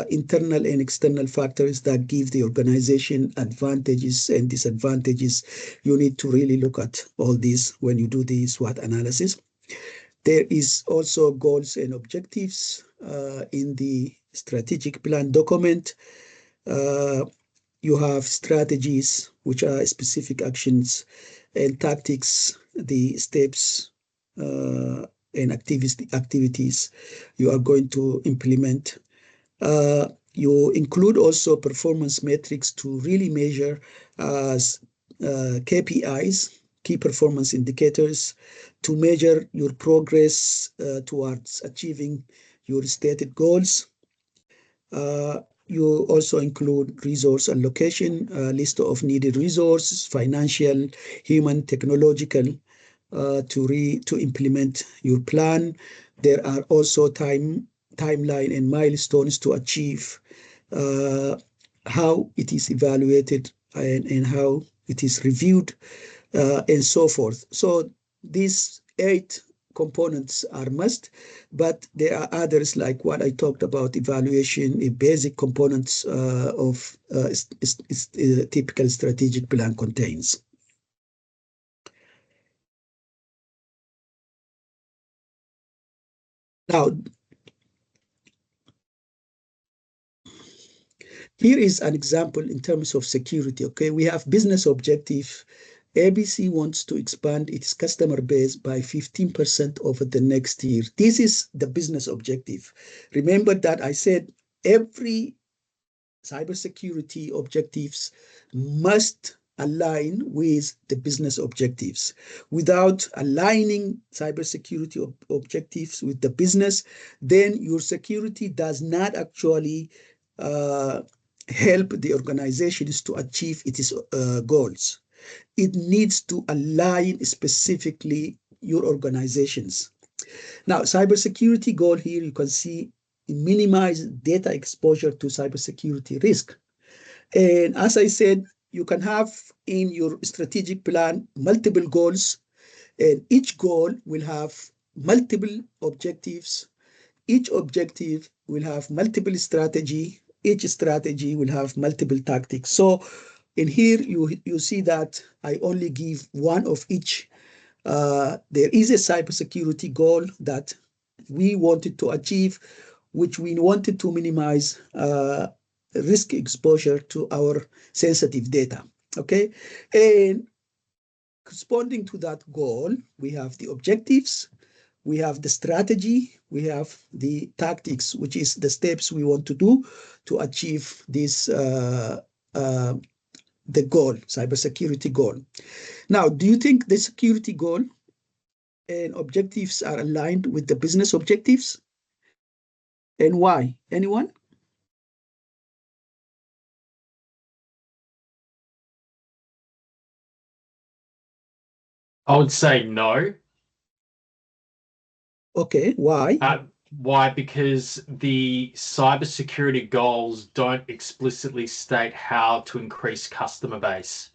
Internal and external factors that give the organization advantages and disadvantages. You need to really look at all these when you do the SWOT analysis. There is also goals and objectives in the strategic plan document. You have strategies, which are specific actions, and tactics, the steps and activities you are going to implement. You include also performance metrics to really measure KPIs, key performance indicators, to measure your progress towards achieving your stated goals. You also include resource allocation, list of needed resources, financial, human, technological, to implement your plan. There are also timeline and milestones to achieve, how it is evaluated and how it is reviewed, and so forth. So these 8 components are must, but there are others like what I talked about, evaluation, basic components of a typical strategic plan contains. Now, here is an example in terms of security. Okay, we have business objective. ABC wants to expand its customer base by 15% over the next year. This is the business objective. Remember that I said every cybersecurity objectives must align with the business objectives. Without aligning cybersecurity objectives with the business, then your security does not actually help the organizations to achieve its goals. It needs to align specifically your organizations. Now, cybersecurity goal here, you can see minimize data exposure to cybersecurity risk. And as I said, you can have in your strategic plan multiple goals, and each goal will have multiple objectives. Each objective will have multiple strategy each strategy will have multiple tactics. So in here, you see that I only give one of each. There is a cybersecurity goal that we wanted to achieve, which we wanted to minimize risk exposure to our sensitive data. Okay, and corresponding to that goal, we have the objectives, we have the strategy, we have the tactics, which is the steps we want to do to achieve this the goal, cybersecurity goal. Now, do you think the security goal and objectives are aligned with the business objectives? And why? Anyone? I would say no. Okay, why? Why? Because the cybersecurity goals don't explicitly state how to increase customer base.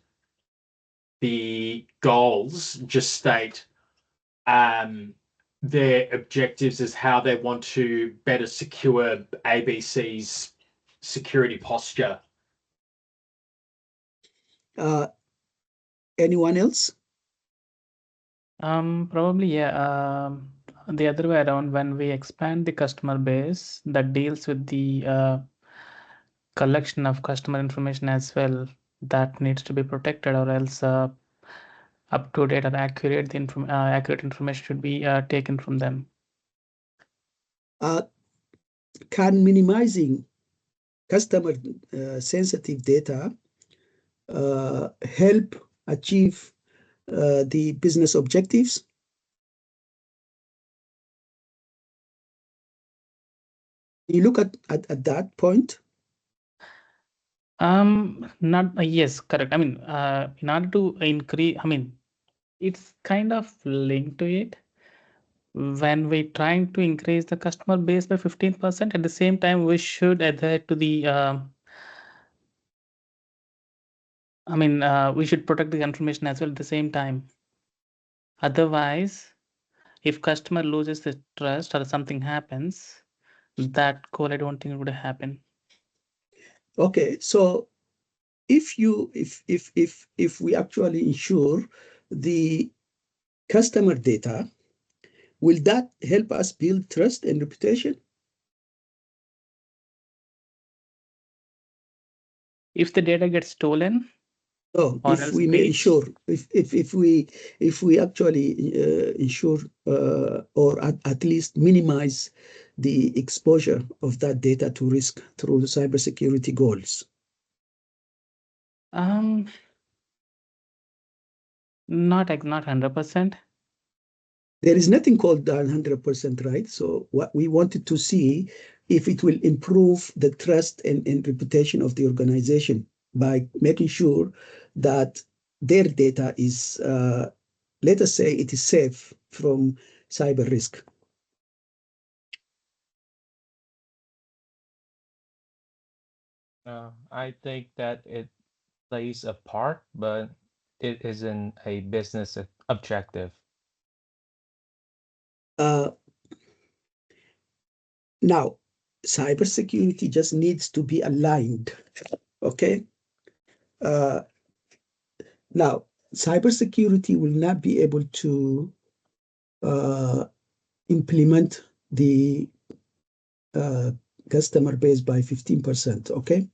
The goals just state their objectives as how they want to better secure ABC's security posture. Anyone else? Probably, yeah. The other way around, when we expand the customer base, that deals with the collection of customer information as well, that needs to be protected, or else up to date or accurate accurate information should be taken from them. Can minimizing customer sensitive data help achieve the business objectives? You look at that point. Not yes, correct. I mean, in order to increase, I mean, it's kind of linked to it. When we're trying to increase the customer base by 15%, at the same time, we should adhere to the we should protect the information as well at the same time. Otherwise, if customer loses the trust or something happens, that goal I don't think would happen. Okay, so if we actually ensure the customer data, will that help us build trust and reputation? If the data gets stolen, No, or if else we may breached, ensure, if we actually ensure or at least minimize the exposure of that data to risk through the cybersecurity goals. not 100%. There is nothing called 100%, right? So what we wanted to see if it will improve the trust and reputation of the organization by making sure that their data is, let us say, it is safe from cyber risk. I think that it plays a part, but it isn't a business objective. Now, cybersecurity just needs to be aligned, okay? Now, cybersecurity will not be able to implement the customer base by 15%, okay?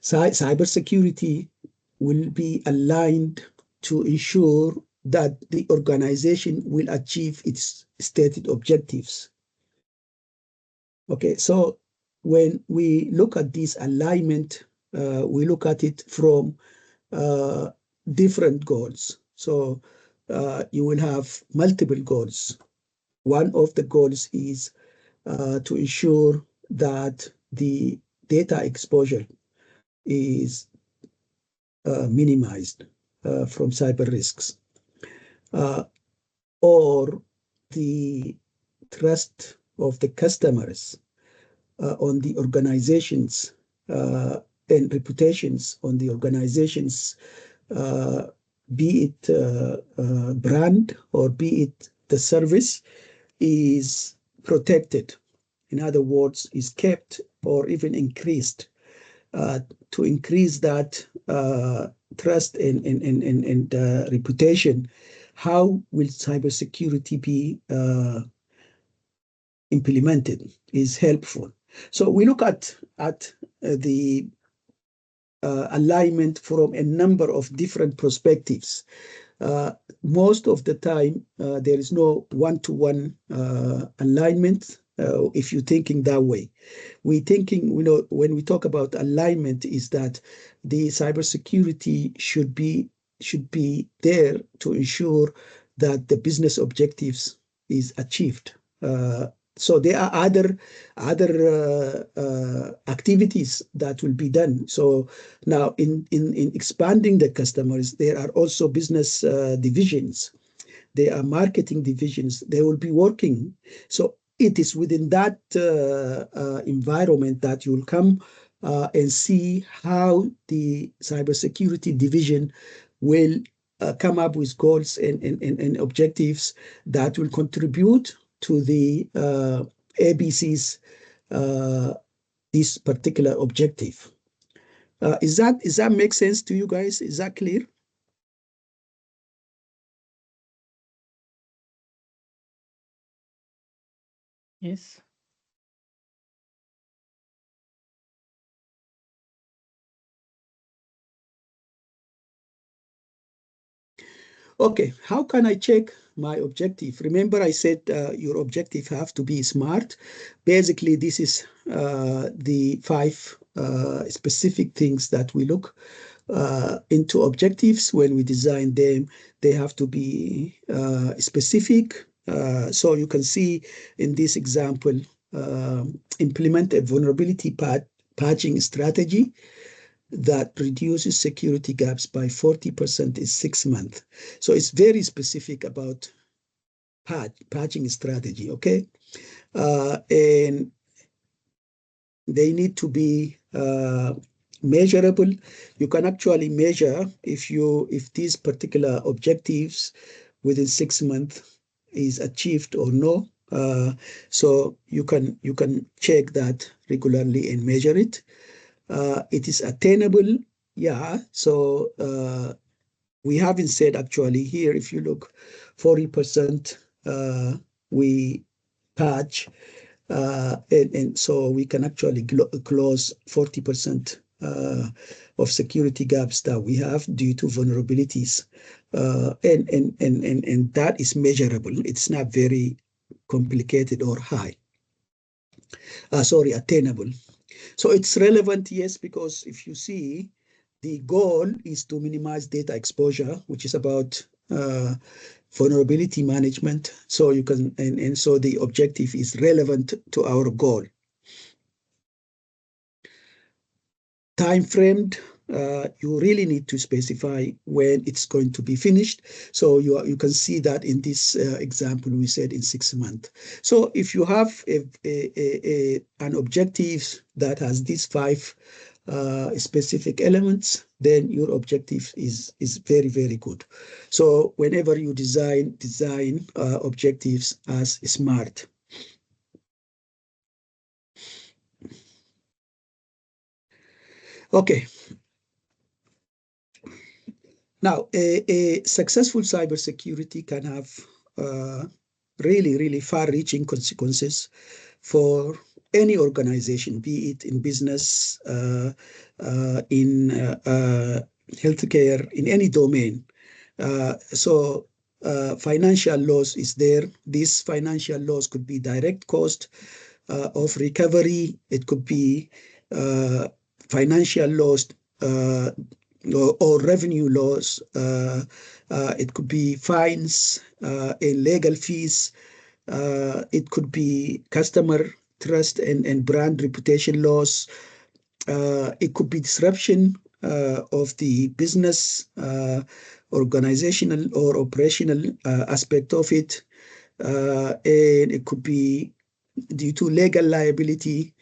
Cybersecurity will be aligned to ensure that the organization will achieve its stated objectives. Okay, so when we look at this alignment, we look at it from different goals. So you will have multiple goals. One of the goals is to ensure that the data exposure is minimized from cyber risks, or the trust of the customers on the organizations and reputations on the organizations, be it brand or be it the service, is protected. In other words, is kept or even increased to increase that trust and reputation. How will cybersecurity be implemented is helpful. So we look at the alignment from a number of different perspectives. Most of the time, there is no one-to-one alignment if you're thinking that way. We're thinking, when we talk about alignment, is that the cybersecurity should be there to ensure that the business objectives is achieved. So there are other activities that will be done. So now in expanding the customers, there are also business divisions. There are marketing divisions. They will be working. So it is within that environment that you'll come and see how the cybersecurity division will come up with goals and objectives that will contribute to the ABC's this particular objective. Is that make sense to you guys? Is that clear? Yes. Okay, how can I check my objective? Remember I said your objective have to be smart. Basically, this is the 5 specific things that we look into objectives when we design them. They have to be specific. So you can see in this example, implement a vulnerability patching strategy that reduces security gaps by 40% in 6 months. So it's very specific about patching strategy, okay? And they need to be measurable. You can actually measure if these particular objectives within 6 months is achieved or no. So you can check that regularly and measure it. It is attainable, yeah. So we haven't said actually here, if you look, 40% we patch, and so we can actually close 40% of security gaps that we have due to vulnerabilities, and that is measurable. It's not very complicated or high. Attainable. So it's relevant, yes, because if you see, the goal is to minimize data exposure, which is about vulnerability management. So you can, and so the objective is relevant to our goal. Time framed, you really need to specify when it's going to be finished. So you can see that in this example, we said in 6 months. So if you have an objective that has these 5 specific elements, then your objective is very, very good. So whenever you design objectives as SMART. Okay. Now, a successful cybersecurity can have really, really far-reaching consequences for any organization, be it in business, in healthcare, in any domain. So financial loss is there. This financial loss could be direct cost of recovery. It could be financial loss or revenue loss. It could be fines and legal fees. It could be customer trust and brand reputation loss. It could be disruption of the business, organizational or operational aspect of it. And it could be due to legal liability,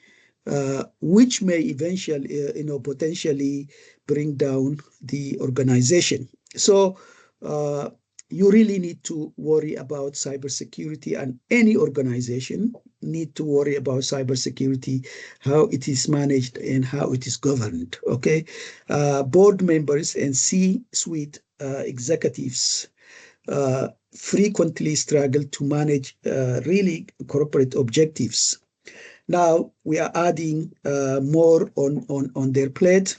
which may eventually, potentially bring down the organization. So you really need to worry about cybersecurity, and any organization need to worry about cybersecurity, how it is managed and how it is governed. Okay, board members and C-suite executives frequently struggle to manage really corporate objectives. Now we are adding more on their plate.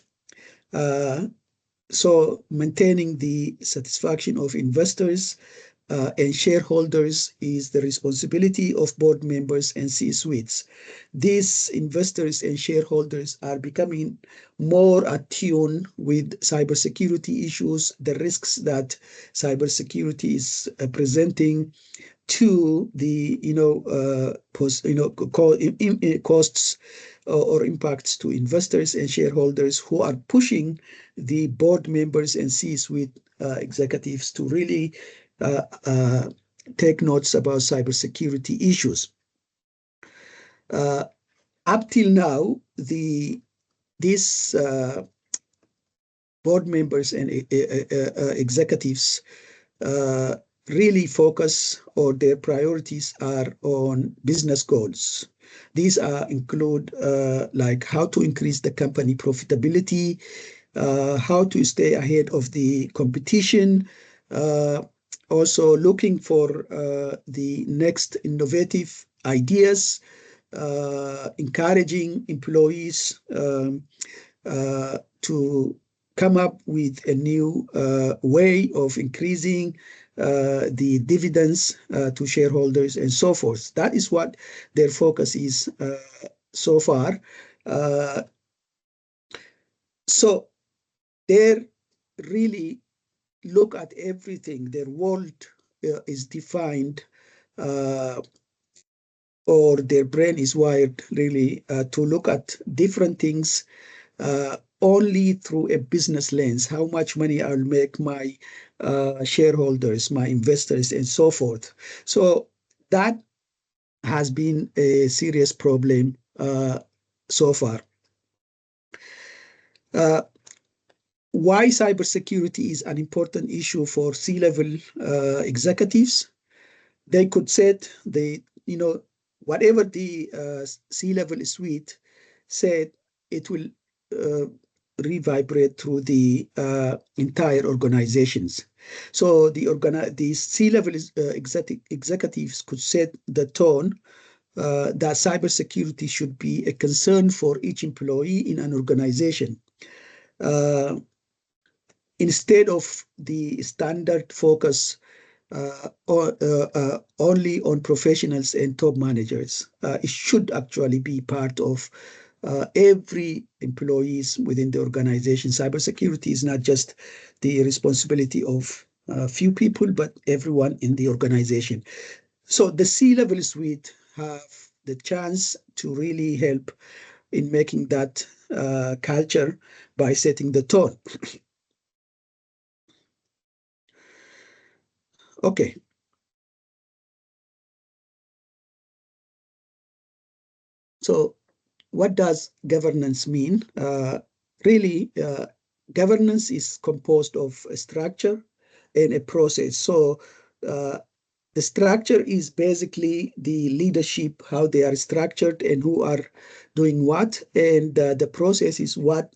So maintaining the satisfaction of investors and shareholders is the responsibility of board members and C-suites. These investors and shareholders are becoming more attuned with cybersecurity issues, the risks that cybersecurity is presenting to the costs or impacts to investors and shareholders, who are pushing the board members and C-suite executives to really take notes about cybersecurity issues. Up till now, these board members and executives really focus, or their priorities are on business goals. These include like how to increase the company profitability, how to stay ahead of the competition, also looking for the next innovative ideas, encouraging employees to come up with a new way of increasing the dividends to shareholders and so forth. That is what their focus is so far. So they really look at everything. Their world is defined, or their brain is wired really to look at different things only through a business lens. How much money I'll make my shareholders, my investors, and so forth. So that has been a serious problem so far. Why cybersecurity is an important issue for C-level executives? They could set whatever the C-level suite said, it will reverberate through the entire organizations. So the C-level executives could set the tone that cybersecurity should be a concern for each employee in an organization, instead of the standard focus only on professionals and top managers. It should actually be part of every employees within the organization. Cybersecurity is not just the responsibility of a few people, but everyone in the organization. So the C-level suite have the chance to really help in making that culture by setting the tone. Okay. So what does governance mean? Really, governance is composed of a structure and a process. So the structure is basically the leadership, how they are structured and who are doing what. And the process is what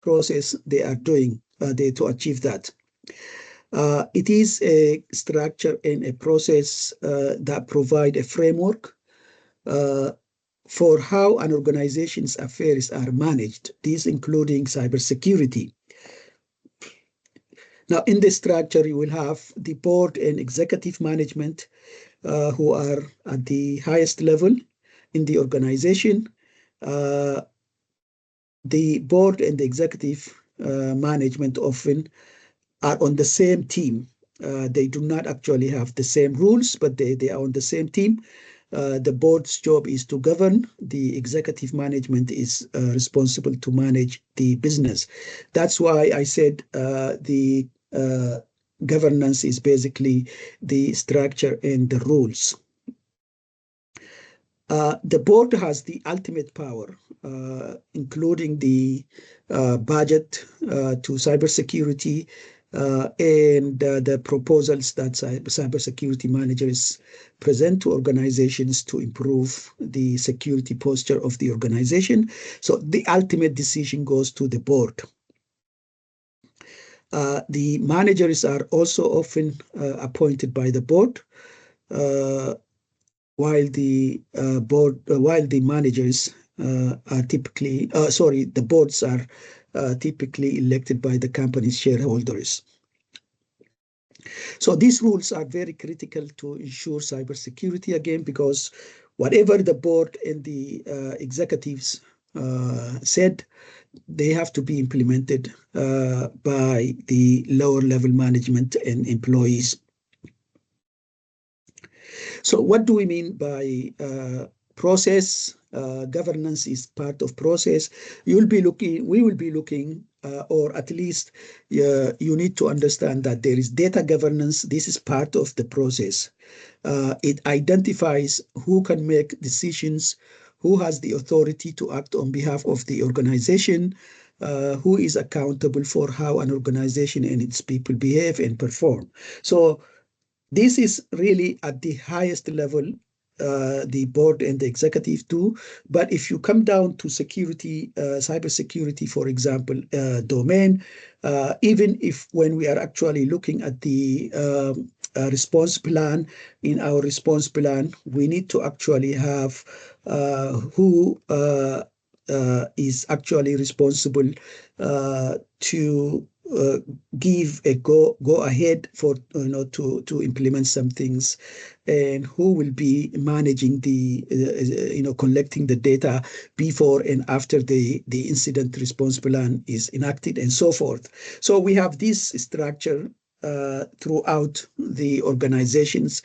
process they are doing to achieve that. It is a structure and a process that provide a framework for how an organization's affairs are managed, these including cybersecurity. Now, in this structure, you will have the board and executive management who are at the highest level in the organization. The board and the executive management often are on the same team. They do not actually have the same rules, but they are on the same team. The board's job is to govern. The executive management is responsible to manage the business. That's why I said the governance is basically the structure and the rules. The board has the ultimate power, including the budget to cybersecurity, and the proposals that cybersecurity managers present to organizations to improve the security posture of the organization. So the ultimate decision goes to the board. The managers are also often appointed by the board, while the managers are typically, the boards are typically elected by the company's shareholders. So these rules are very critical to ensure cybersecurity again, because whatever the board and the executives said, they have to be implemented by the lower level management and employees. So what do we mean by process? Governance is part of process. We will be looking, or at least you need to understand that there is data governance. This is part of the process. It identifies who can make decisions, who has the authority to act on behalf of the organization, who is accountable for how an organization and its people behave and perform. So this is really at the highest level, the board and the executive do. But if you come down to security, cybersecurity, for example, domain, even if when we are actually looking at the response plan, in our response plan, we need to actually have who is actually responsible to give a go ahead for to implement some things, and who will be managing the collecting the data before and after the incident response plan is enacted, and so forth. So we have this structure throughout the organizations,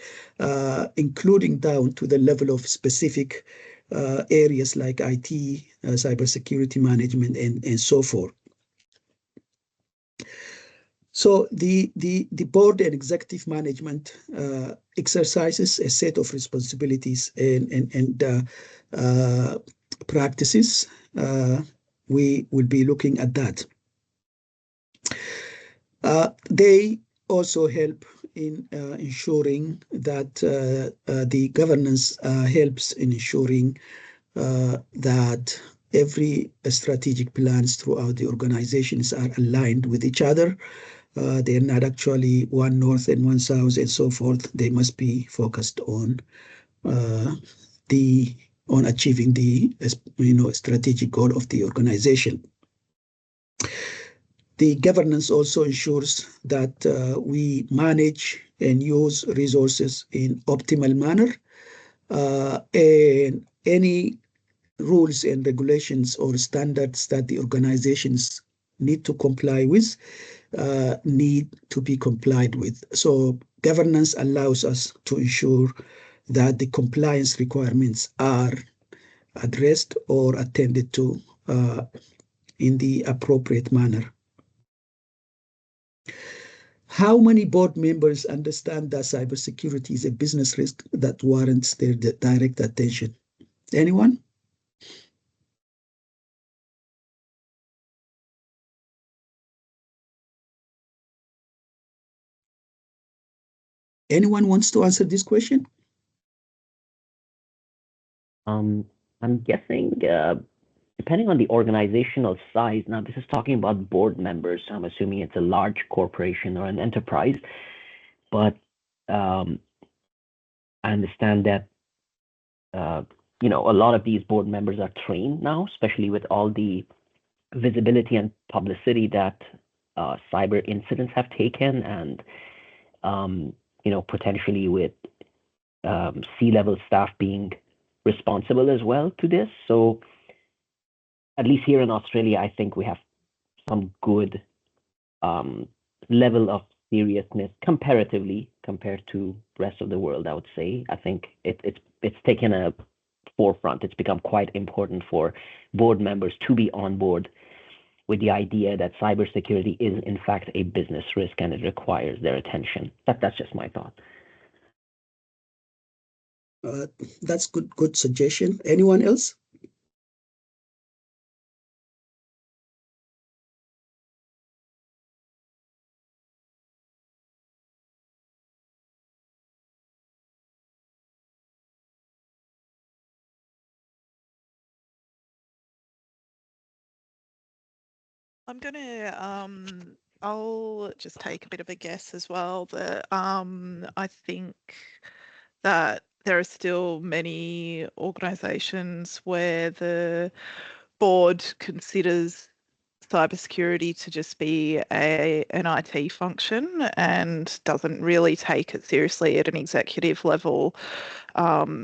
including down to the level of specific areas like IT, cybersecurity management, and so forth. So the board and executive management exercises a set of responsibilities and practices. We will be looking at that. They also help in ensuring that the governance helps in ensuring that every strategic plans throughout the organizations are aligned with each other. They're not actually one north and one south and so forth. They must be focused on achieving the strategic goal of the organization. The governance also ensures that we manage and use resources in optimal manner, and any rules and regulations or standards that the organizations need to comply with need to be complied with. So governance allows us to ensure that the compliance requirements are addressed or attended to in the appropriate manner. How many board members understand that cybersecurity is a business risk that warrants their direct attention? Anyone? Anyone wants to answer this question? I'm guessing, depending on the organizational size, now this is talking about board members, so I'm assuming it's a large corporation or an enterprise, but I understand that a lot of these board members are trained now, especially with all the visibility and publicity that cyber incidents have taken, and potentially with C-level staff being responsible as well to this. So at least here in Australia, I think we have some good level of seriousness comparatively compared to rest of the world. I would say I think it's taken a forefront. It's become quite important for board members to be on board with the idea that cybersecurity is in fact a business risk and it requires their attention. That's just my thought. That's good suggestion. Anyone else? I'm gonna I'll just take a bit of a guess as well that I think that there are still many organizations where the board considers cybersecurity to just be an IT function and doesn't really take it seriously at an executive level,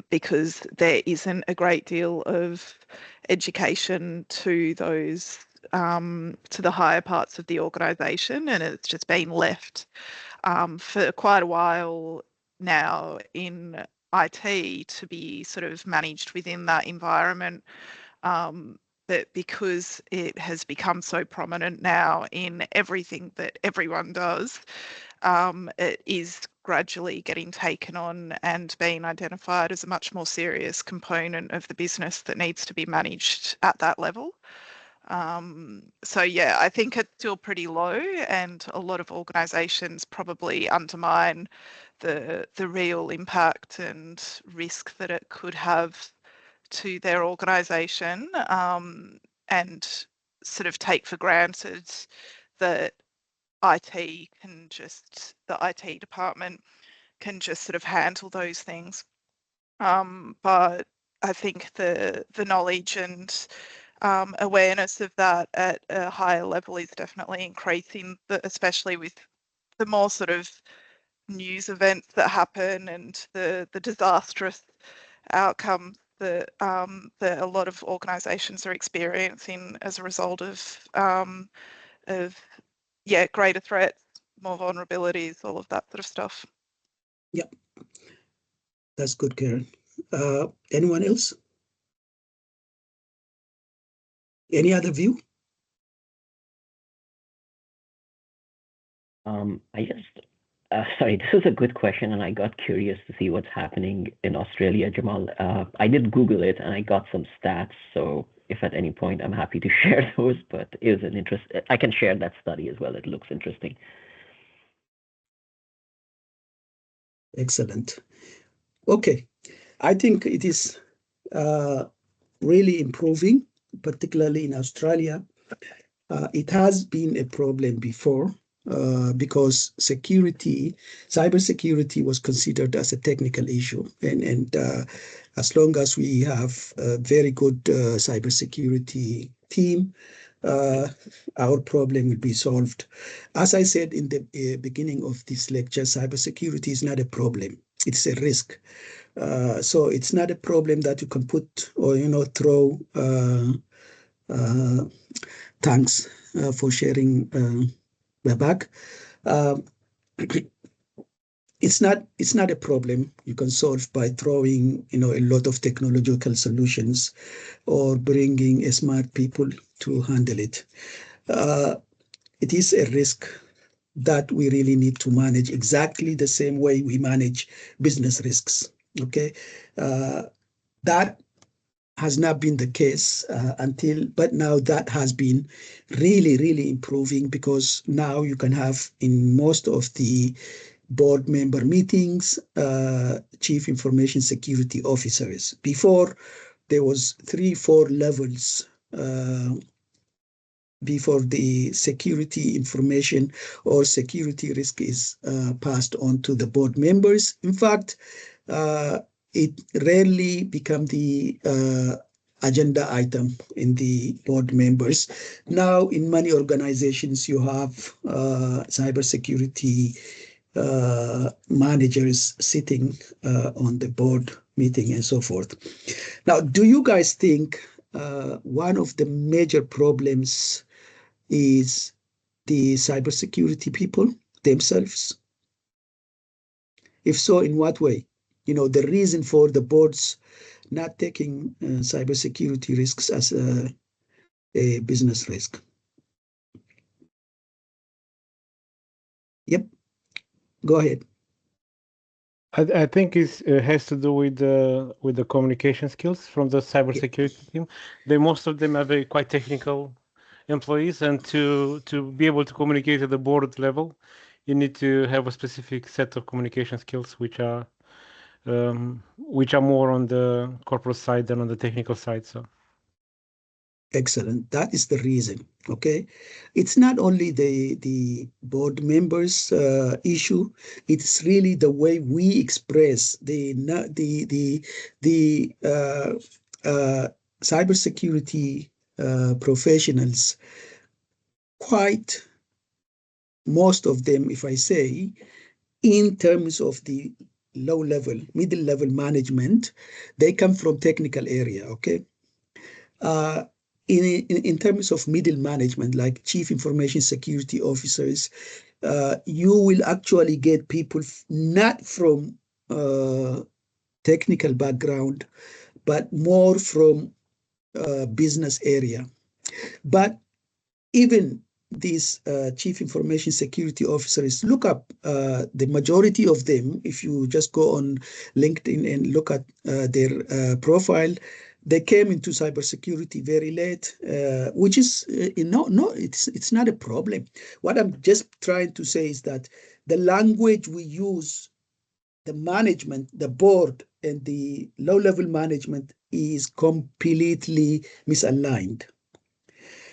because there isn't a great deal of education to those to the higher parts of the organisation, and it's just been left for quite a while now in IT to be sort of managed within that environment. But because it has become so prominent now in everything that everyone does, it is gradually getting taken on and being identified as a much more serious component of the business that needs to be managed at that level. So yeah, I think it's still pretty low, and a lot of organisations probably undermine the real impact and risk that it could have to their organisation, and sort of take for granted that the IT department can just sort of handle those things. But I think the knowledge and awareness of that at a higher level is definitely increasing, especially with the more sort of news events that happen and the disastrous outcomes that that a lot of organisations are experiencing as a result of greater threats, more vulnerabilities, all of that sort of stuff. Yep, that's good, Karen. Anyone else? Any other view? I just, sorry, this is a good question, and I got curious to see what's happening in Australia, Jamal. I did Google it, and I got some stats. So if at any point I'm happy to share those, but it was an interest. I can share that study as well. It looks interesting. Excellent. Okay, I think it is really improving, particularly in Australia. It has been a problem before because cybersecurity was considered as a technical issue. And as long as we have a very good cybersecurity team, our problem will be solved. As I said in the beginning of this lecture, cybersecurity is not a problem. It's a risk. So it's not a problem that you can put or, throw thanks for sharing the back. It's not a problem you can solve by throwing a lot of technological solutions or bringing smart people to handle it. It is a risk that we really need to manage exactly the same way we manage business risks. Okay, that has not been the case but now that has been really, really improving, because now you can have in most of the board member meetings chief information security officers. Before, there was 3-4 levels before the security information or security risk is passed on to the board members. In fact, it rarely become the agenda item in the board members. Now, in many organizations, you have cybersecurity managers sitting on the board meeting and so forth. Now, do you guys think one of the major problems is the cybersecurity people themselves? If so, in what way? The reason for the boards not taking cybersecurity risks as a business risk. Yep, go ahead. I think it has to do with the communication skills from the cybersecurity team. Most of them are quite technical employees, and to be able to communicate at the board level, you need to have a specific set of communication skills, which are more on the corporate side than on the technical side. So Excellent. That is the reason. Okay, it's not only the board members issue. It's really the way we express the cybersecurity professionals. Quite most of them, if I say, in terms of the low level, middle level management, they come from technical area. Okay. Uh, in terms of middle management, like chief information security officers, you will actually get people not from technical background, but more from business area. But even these chief information security officers, look up the majority of them. If you just go on LinkedIn and look at their profile, they came into cybersecurity very late, which is it's not a problem. What I'm just trying to say is that the language we use, the management, the board, and the low-level management is completely misaligned.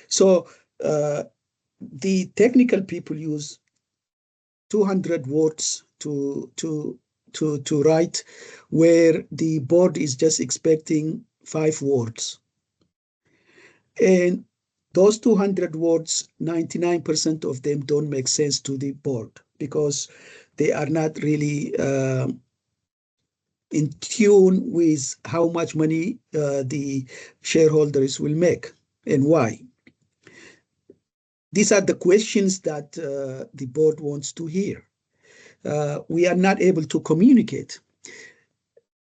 So the technical people use 200 words to write, where the board is just expecting 5 words. And those 200 words, 99% of them don't make sense to the board because they are not really in tune with how much money the shareholders will make and why. These are the questions that the board wants to hear. We are not able to communicate.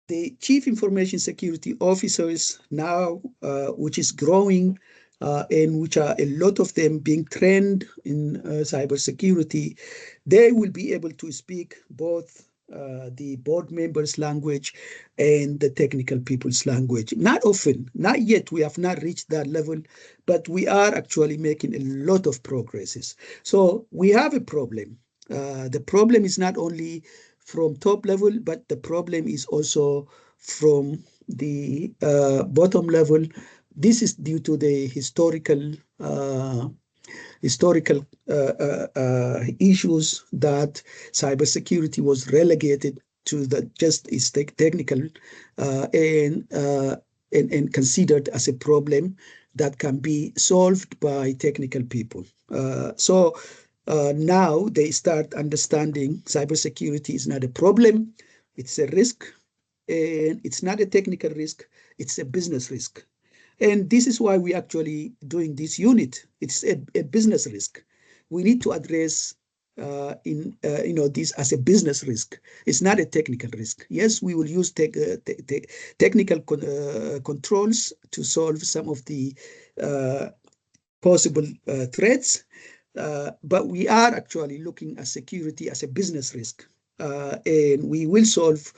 The chief information security officers now, which is growing, and which are a lot of them being trained in cybersecurity, they will be able to speak both the board members' language and the technical people's language. Not often, not yet. We have not reached that level, but we are actually making a lot of progresses. So we have a problem. The problem is not only from top level, but the problem is also from the bottom level. This is due to the historical issues that cybersecurity was relegated to the just is technical and considered as a problem that can be solved by technical people. So now they start understanding cybersecurity is not a problem, it's a risk, and it's not a technical risk, it's a business risk. And this is why we're actually doing this unit. It's a business risk. We need to address this as a business risk. It's not a technical risk. Yes, we will use technical controls to solve some of the possible threats, but we are actually looking at security as a business risk, and we will solve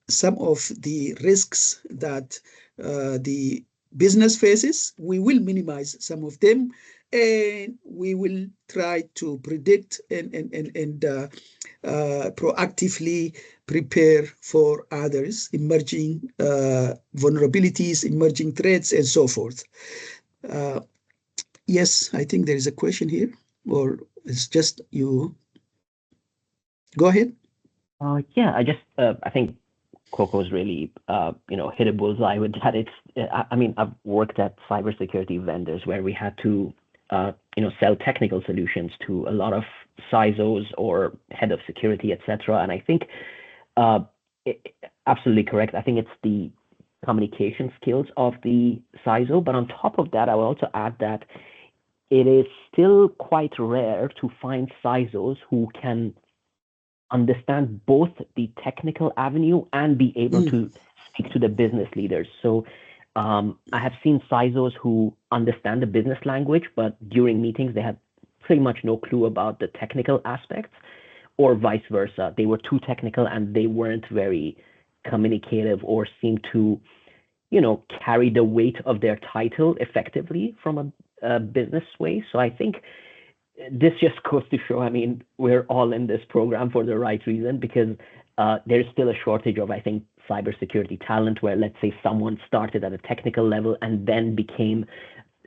some of the risks that the business faces. We will minimize some of them, and we will try to predict and proactively prepare for others, emerging vulnerabilities, emerging threats, and so forth. Yes, I think there is a question here, or it's just you. Go ahead. Yeah, I think Coco's really, hit a bullseye with that. I mean, I've worked at cybersecurity vendors where we had to, sell technical solutions to a lot of CISOs or head of security, etc. And I think, absolutely correct. I think it's the communication skills of the CISO. But on top of that, I will also add that it is still quite rare to find CISOs who can understand both the technical avenue and be able to speak to the business leaders. So I have seen CISOs who understand the business language, but during meetings, they had pretty much no clue about the technical aspects, or vice versa. They were too technical and they weren't very communicative or seemed to, carry the weight of their title effectively from a business way. So I think this just goes to show, I mean, we're all in this program for the right reason, because there's still a shortage of, I think, cybersecurity talent, where let's say someone started at a technical level and then became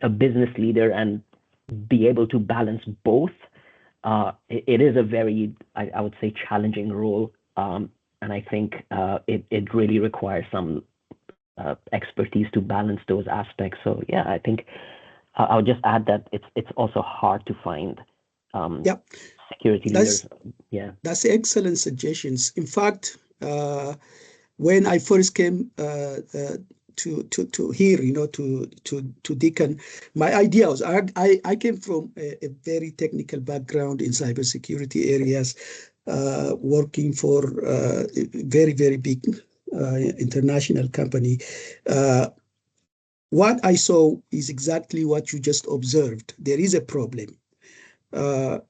a business leader and be able to balance both. It is a very, I would say, challenging role, and I think it really requires some expertise to balance those aspects. So yeah, I think I would just add that it's also hard to find security leaders. Yeah, that's excellent suggestions. In fact, when I first came to here, to Deakin, my idea was I came from a very technical background in cybersecurity areas, working for a very, very big international company. What I saw is exactly what you just observed. There is a problem. But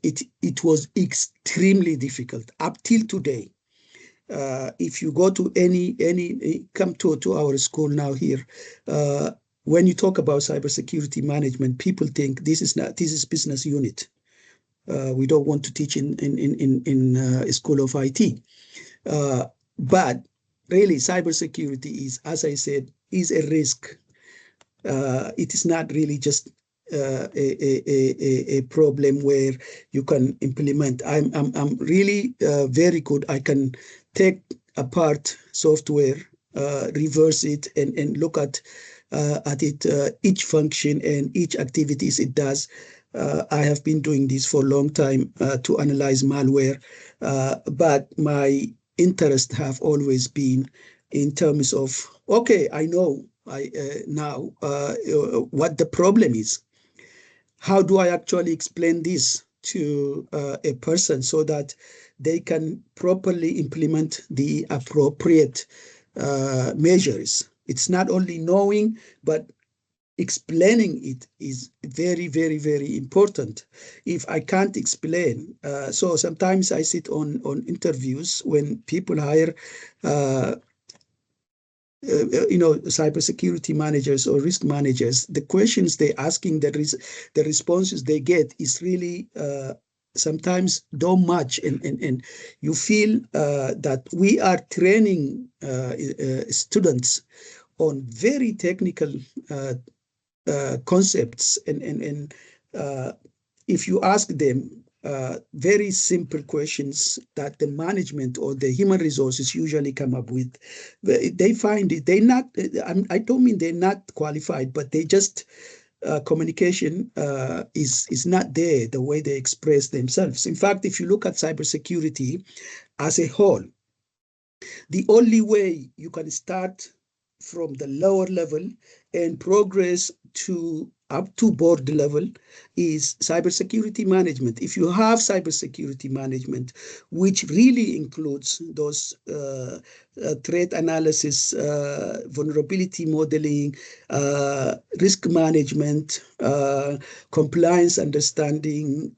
it was extremely difficult up till today. If you go to come to our school now here, when you talk about cybersecurity management, people think this is business unit. We don't want to teach in a school of IT. But really, cybersecurity is, as I said, is a risk. It is not really just a problem where you can implement. I'm really very good. I can take apart software, reverse it, and look at it, each function and each activities it does. I have been doing this for a long time to analyze malware, but my interest have always been in terms of, okay, I know now what the problem is. How do I actually explain this to a person so that they can properly implement the appropriate measures? It's not only knowing, but explaining it is very, very, very important. If I can't explain, so sometimes I sit on interviews when people hire cybersecurity managers or risk managers. The questions they're asking, the responses they get is really sometimes don't match, and you feel that we are training students on very technical concepts, and if you ask them very simple questions that the management or the human resources usually come up with, they find it, I don't mean they're not qualified, but they just communication is not there the way they express themselves. In fact, if you look at cybersecurity as a whole, the only way you can start from the lower level and progress to up to board level is cybersecurity management. If you have cybersecurity management, which really includes those threat analysis, vulnerability modeling, risk management, compliance understanding,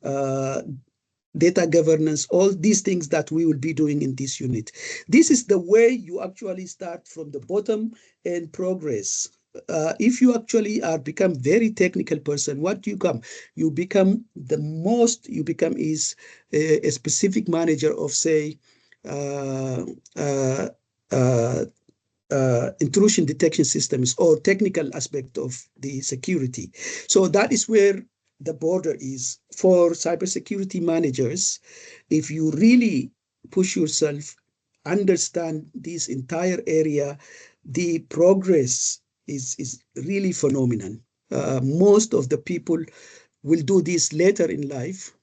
data governance, all these things that we will be doing in this unit. This is the way you actually start from the bottom and progress. If you actually become very technical person, what do you become? You become is a specific manager of, say, intrusion detection systems or technical aspect of the security. So that is where the border is for cybersecurity managers. If you really push yourself, understand this entire area, the progress is really phenomenal. Most of the people will do this later in life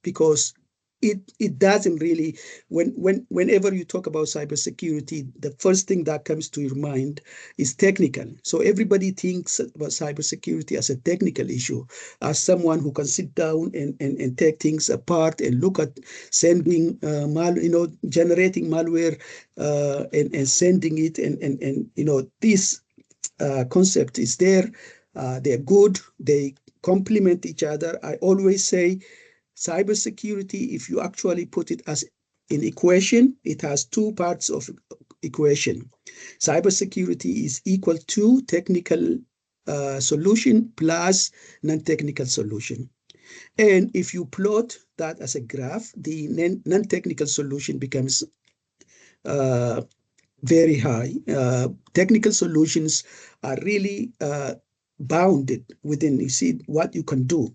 because it doesn't really, whenever you talk about cybersecurity, the first thing that comes to your mind is technical. So everybody thinks about cybersecurity as a technical issue, as someone who can sit down and take things apart and look at sending generating malware and sending it, and this concept is there. They're good. They complement each other. I always say cybersecurity, if you actually put it as an equation, it has two parts of equation. Cybersecurity is equal to technical solution plus non-technical solution. And if you plot that as a graph, the non-technical solution becomes very high. Technical solutions are really bounded within. You see what you can do.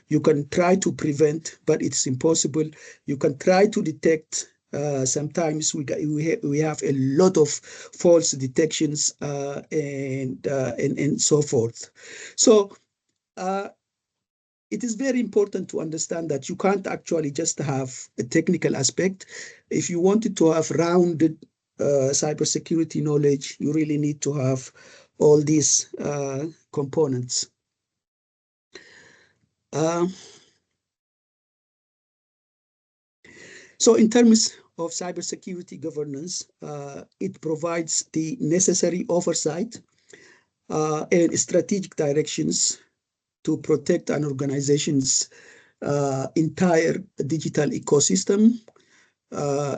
You can try to prevent, but it's impossible. You can try to detect. Sometimes we have a lot of false detections and so forth. So it is very important to understand that you can't actually just have a technical aspect. If you wanted to have rounded cybersecurity knowledge, you really need to have all these components. So in terms of cybersecurity governance, it provides the necessary oversight and strategic directions to protect an organization's entire digital ecosystem.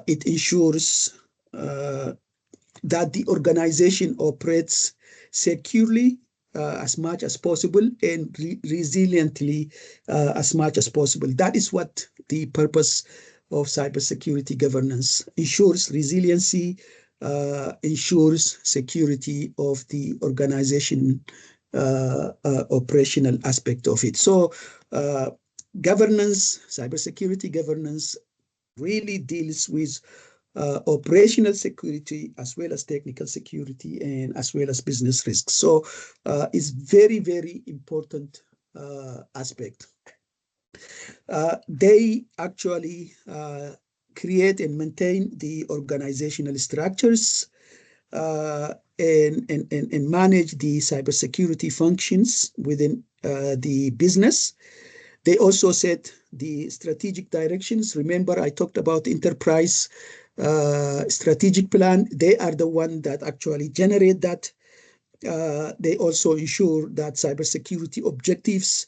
It ensures that the organization operates securely as much as possible and resiliently as much as possible. That is what the purpose of cybersecurity governance ensures: resiliency, ensures security of the organization operational aspect of it. So governance, cybersecurity governance really deals with operational security as well as technical security and as well as business risks. So it's very, very important aspect. They actually create and maintain the organizational structures and manage the cybersecurity functions within the business. They also set the strategic directions. Remember, I talked about enterprise strategic plan. They are the one that actually generate that. They also ensure that cybersecurity objectives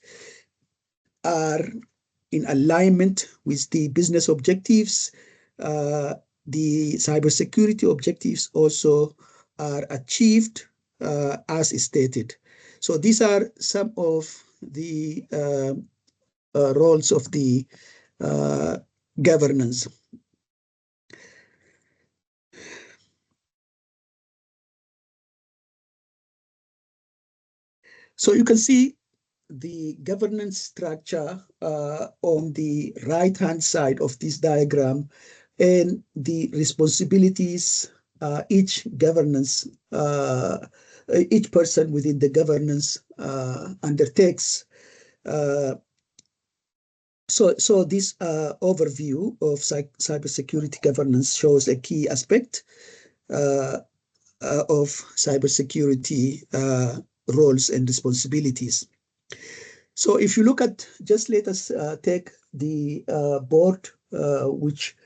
are in alignment with the business objectives. The cybersecurity objectives also are achieved as stated. So these are some of the roles of the governance. So you can see the governance structure on the right-hand side of this diagram and the responsibilities each person within the governance undertakes. So this overview of cybersecurity governance shows a key aspect of cybersecurity roles and responsibilities. So if you look at, just let us take the board, which,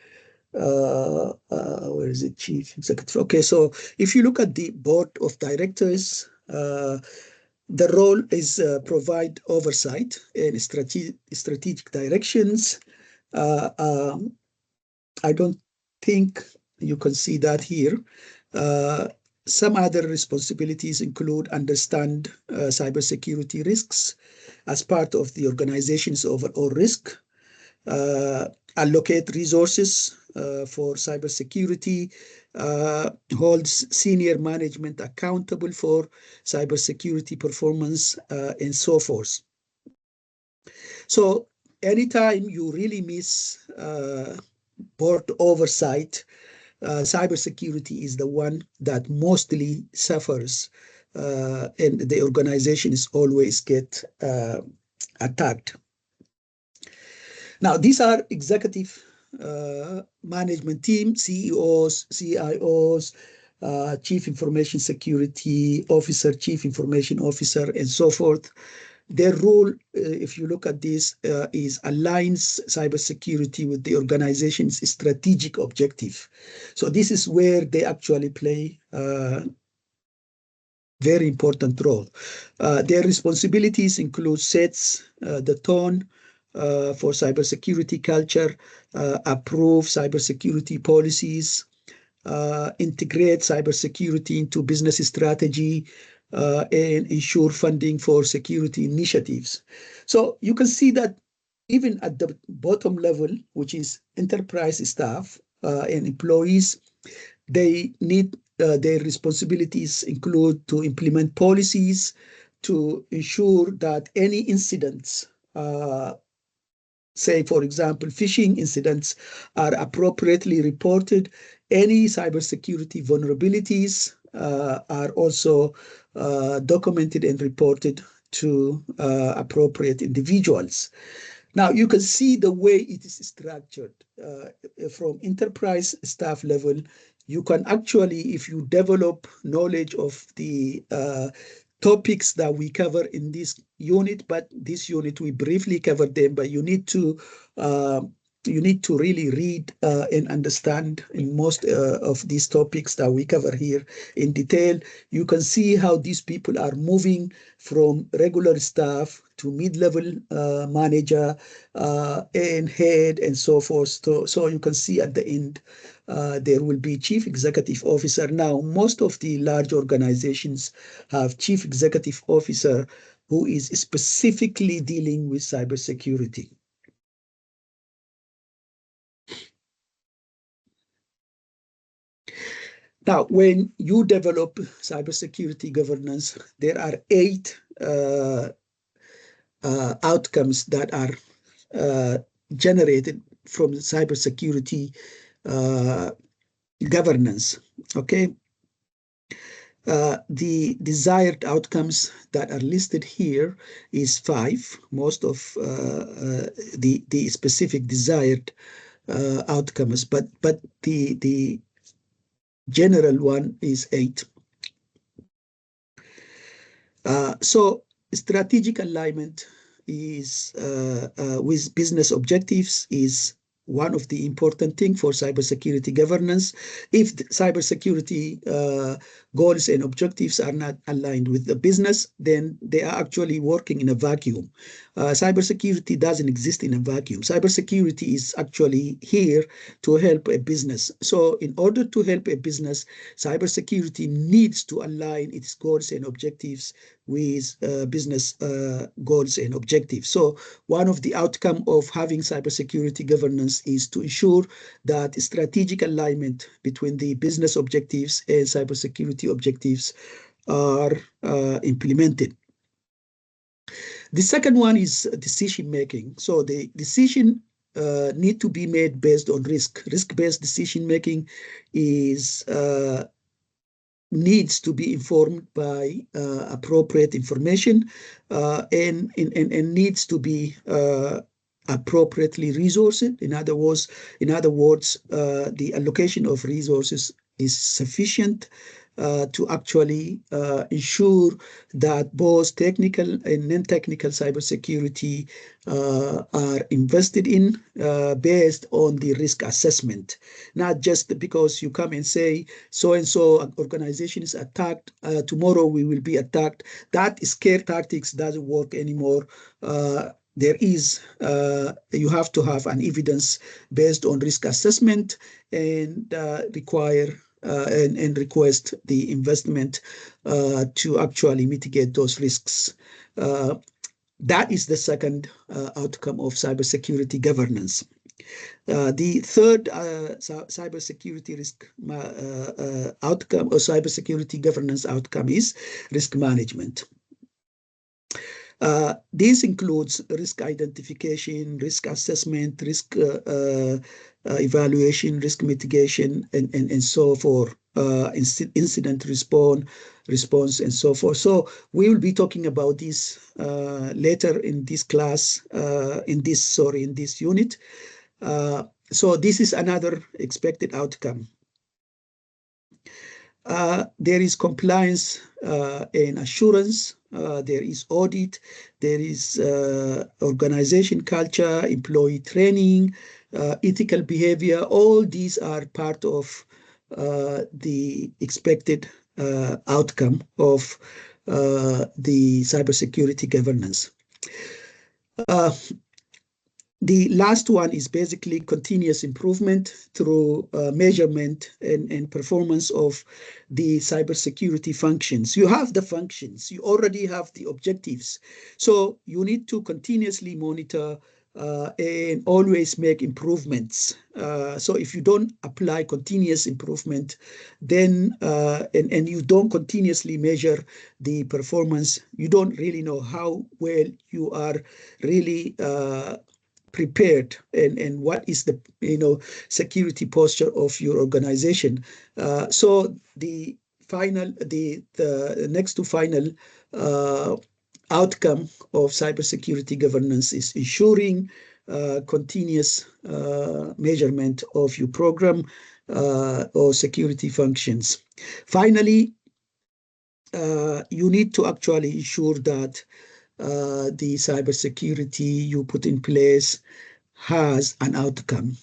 where is it, chief executive? Okay, so if you look at the board of directors, the role is provide oversight and strategic directions. I don't think you can see that here. Some other responsibilities include understand cybersecurity risks as part of the organization's overall risk, allocate resources for cybersecurity, holds senior management accountable for cybersecurity performance, and so forth. So anytime you really miss board oversight, cybersecurity is the one that mostly suffers, and the organizations always get attacked. Now, these are executive management team, CEOs, CIOs, Chief Information Security Officer, Chief Information Officer, and so forth. Their role, if you look at this, is aligns cybersecurity with the organization's strategic objective. So this is where they actually play very important role. Their responsibilities include sets the tone for cybersecurity culture, approve cybersecurity policies, integrate cybersecurity into business strategy, and ensure funding for security initiatives. So you can see that even at the bottom level, which is enterprise staff and employees, They need their responsibilities include to implement policies to ensure that any incidents, say, for example, phishing incidents, are appropriately reported. Any cybersecurity vulnerabilities are also documented and reported to appropriate individuals. Now, you can see the way it is structured from enterprise staff level. You can actually, if you develop knowledge of the topics that we cover in this unit, but this unit we briefly covered them, but uh, you need to really read and understand in most of these topics that we cover here in detail. You can see how these people are moving from regular staff to mid-level manager and head and so forth. So you can see at the end there will be chief executive officer. Now, most of the large organizations have chief executive officer who is specifically dealing with cybersecurity. Now, when you develop cybersecurity governance, there are 8 outcomes that are generated from cybersecurity governance. Okay. The desired outcomes that are listed here is 5. Most of the specific desired outcomes, but the general one is 8. So strategic alignment is with business objectives is one of the important things for cybersecurity governance. If the cybersecurity goals and objectives are not aligned with the business, then they are actually working in a vacuum. Cybersecurity doesn't exist in a vacuum. Cybersecurity is actually here to help a business. So in order to help a business, cybersecurity needs to align its goals and objectives with business goals and objectives. So one of the outcomes of having cybersecurity governance is to ensure that strategic alignment between the business objectives and cybersecurity objectives are implemented. The second one is decision making. So the decision need to be made based on risk. Risk-based decision making is needs to be informed by appropriate information and needs to be appropriately resourced. In other words, the allocation of resources is sufficient to actually ensure that both technical and non-technical cybersecurity are invested in based on the risk assessment, not just because you come and say so-and-so an organization is attacked, tomorrow we will be attacked. That scare tactics doesn't work anymore. There is, you have to have an evidence based on risk assessment and require and request the investment to actually mitigate those risks. That is the second outcome of cybersecurity governance. The third cybersecurity risk outcome or cybersecurity governance outcome is risk management. This includes risk identification, risk assessment, risk evaluation, risk mitigation, and so forth, incident response, and so forth. So we will be talking about this later in this class, in this unit. So this is another expected outcome. There is compliance and assurance. There is audit. There is organization culture, employee training, ethical behavior. All these are part of the expected outcome of the cybersecurity governance. The last one is basically continuous improvement through measurement and performance of the cybersecurity functions. You have the functions, you already have the objectives. So you need to continuously monitor and always make improvements. So if you don't apply continuous improvement, then and you don't continuously measure the performance, you don't really know how well you are really prepared and what is the security posture of your organization. So the next to final outcome of cybersecurity governance is ensuring continuous measurement of your program or security functions. Finally, you need to actually ensure that the cybersecurity you put in place has an outcome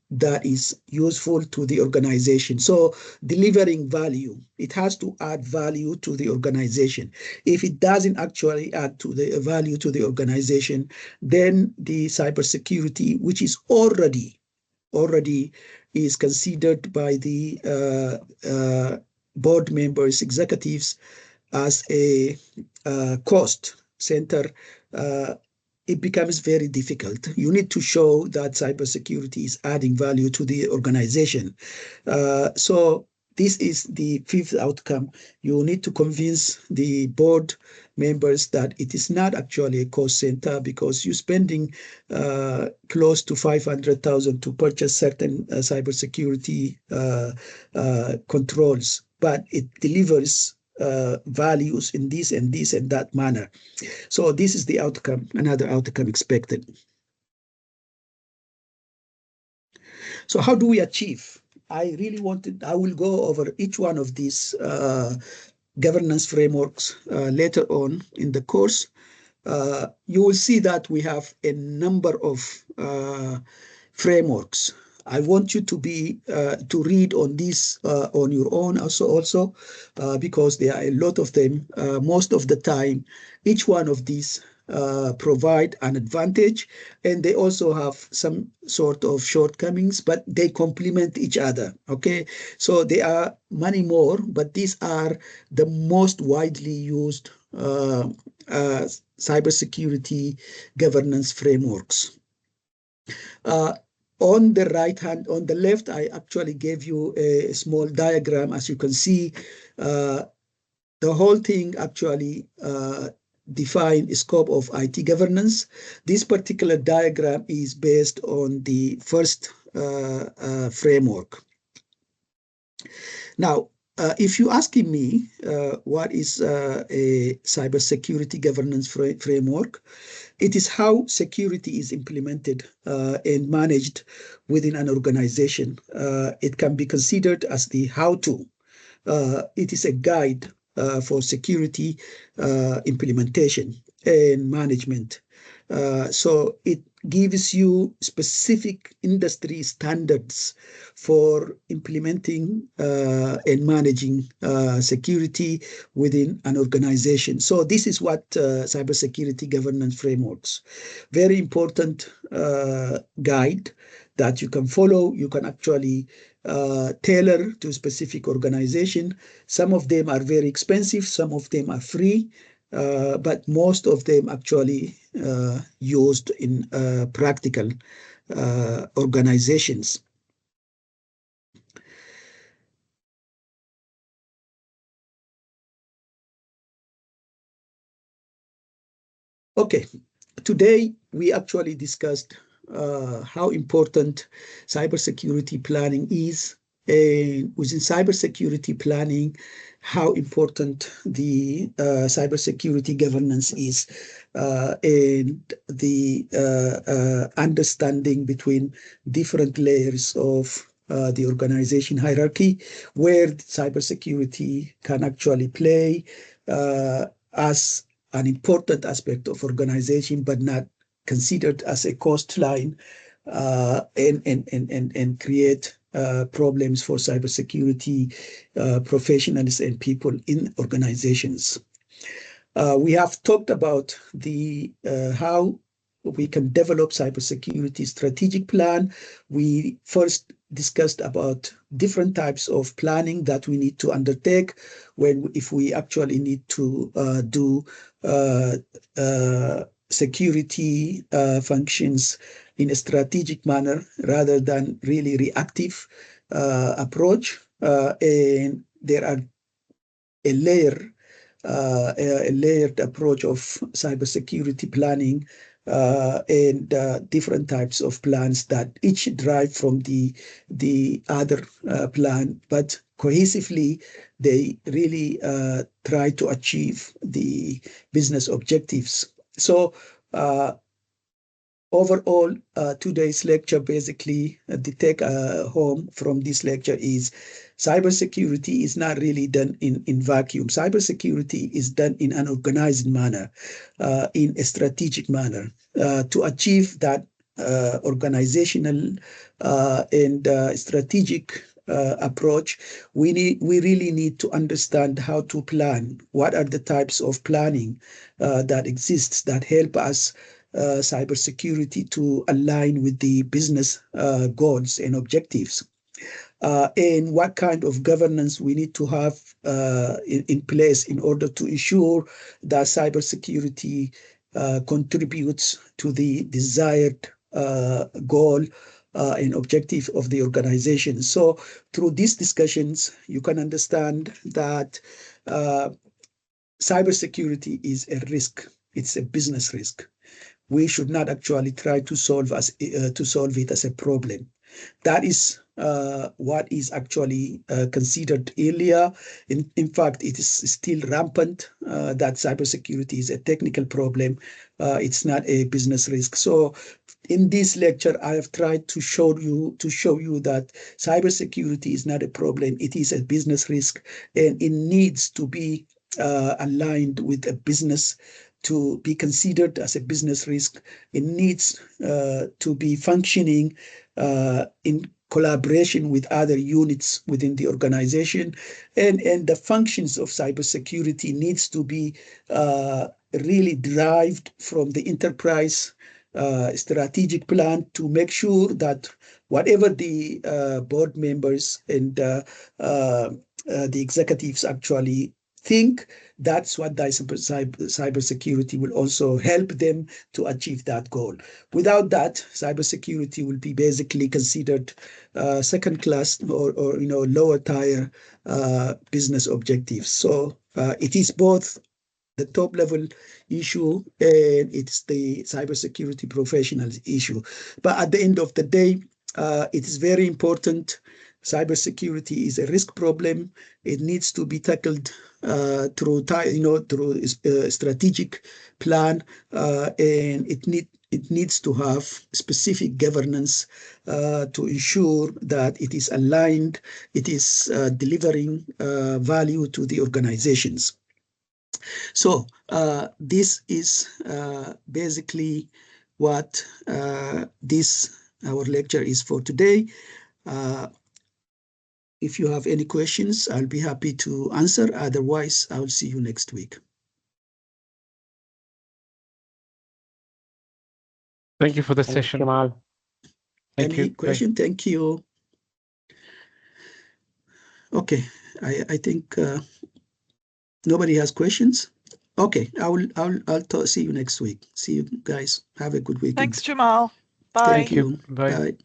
that is useful to the organization. So delivering value, it has to add value to the organization. If it doesn't actually add to the value to the organization, then the cybersecurity, which is already is considered by the board members, executives, as a cost center, it becomes very difficult. You need to show that cybersecurity is adding value to the organization. So this is the fifth outcome. You need to convince the board members that it is not actually a cost center, because you're spending close to 500,000 to purchase certain cybersecurity controls, but it delivers values in this and this and that manner. So this is the outcome, another outcome expected. So how do we achieve? I will go over each one of these governance frameworks later on in the course. You will see that we have a number of frameworks. I want you to read on this on your own also because there are a lot of them. Most of the time, each one of these provide an advantage, and they also have some sort of shortcomings, but they complement each other. Okay, so there are many more, but these are the most widely used cybersecurity governance frameworks. On the left, I actually gave you a small diagram. As you can see, the whole thing actually define a scope of IT governance. This particular diagram is based on the first framework. Now, if you're asking me what is a cybersecurity governance framework, it is how security is implemented and managed within an organization. It can be considered as the how-to. It is a guide for security implementation and management. So it gives you specific industry standards for implementing and managing security within an organization. So this is what cybersecurity governance frameworks, very important guide that you can follow. You can actually tailor to a specific organization. Some of them are very expensive, some of them are free, but most of them actually used in practical organizations. Okay, today we actually discussed how important cybersecurity planning is, and within cybersecurity planning, how important the cybersecurity governance is, and the understanding between different layers of the organization hierarchy, where cybersecurity can actually play as an important aspect of organization, but not considered as a cost line, and create problems for cybersecurity professionals and people in organizations. We have talked about the how we can develop cybersecurity strategic plan. We first discussed about different types of planning that we need to undertake if we actually need to do security functions in a strategic manner rather than really reactive approach. And there are a layered approach of cybersecurity planning and different types of plans that each derive from the other plan, but cohesively they really try to achieve the business objectives. So overall, today's lecture, basically, the take home from this lecture is cybersecurity is not really done in vacuum. Cybersecurity is done in an organized manner, in a strategic manner. To achieve that organizational and strategic approach, we really need to understand how to plan. What are the types of planning that exists that help us cybersecurity to align with the business goals and objectives, and what kind of governance we need to have in place in order to ensure that cybersecurity contributes to the desired goal and objective of the organization. So through these discussions, you can understand that cybersecurity is a risk. It's a business risk. We should not actually try to solve it as a problem. That is what is actually considered earlier. In fact, it is still rampant that cybersecurity is a technical problem. It's not a business risk. So in this lecture, I have tried to show you that cybersecurity is not a problem. It is a business risk, and it needs to be aligned with a business to be considered as a business risk. It needs to be functioning in collaboration with other units within the organization, and the functions of cybersecurity needs to be really derived from the enterprise strategic plan to make sure that whatever the board members and the executives actually think, that's what cybersecurity will also help them to achieve that goal. Without that, cybersecurity will be basically considered second class or lower tier business objectives. So it is both the top level issue and it's the cybersecurity professionals issue. But at the end of the day, it is very important. Cybersecurity is a risk problem. It needs to be tackled through a strategic plan, and it needs to have specific governance to ensure that it is aligned, it is delivering value to the organizations. So this is basically what our lecture is for today. If you have any questions, I'll be happy to answer. Otherwise, I'll see you next week. Thank you for the Thanks, session. Jamal. Any question? Thank you. Okay, I think nobody has questions. Okay, I'll see you next week. See you guys. Have a good weekend. Thanks, Jamal. Bye. Thank you. Bye. Bye.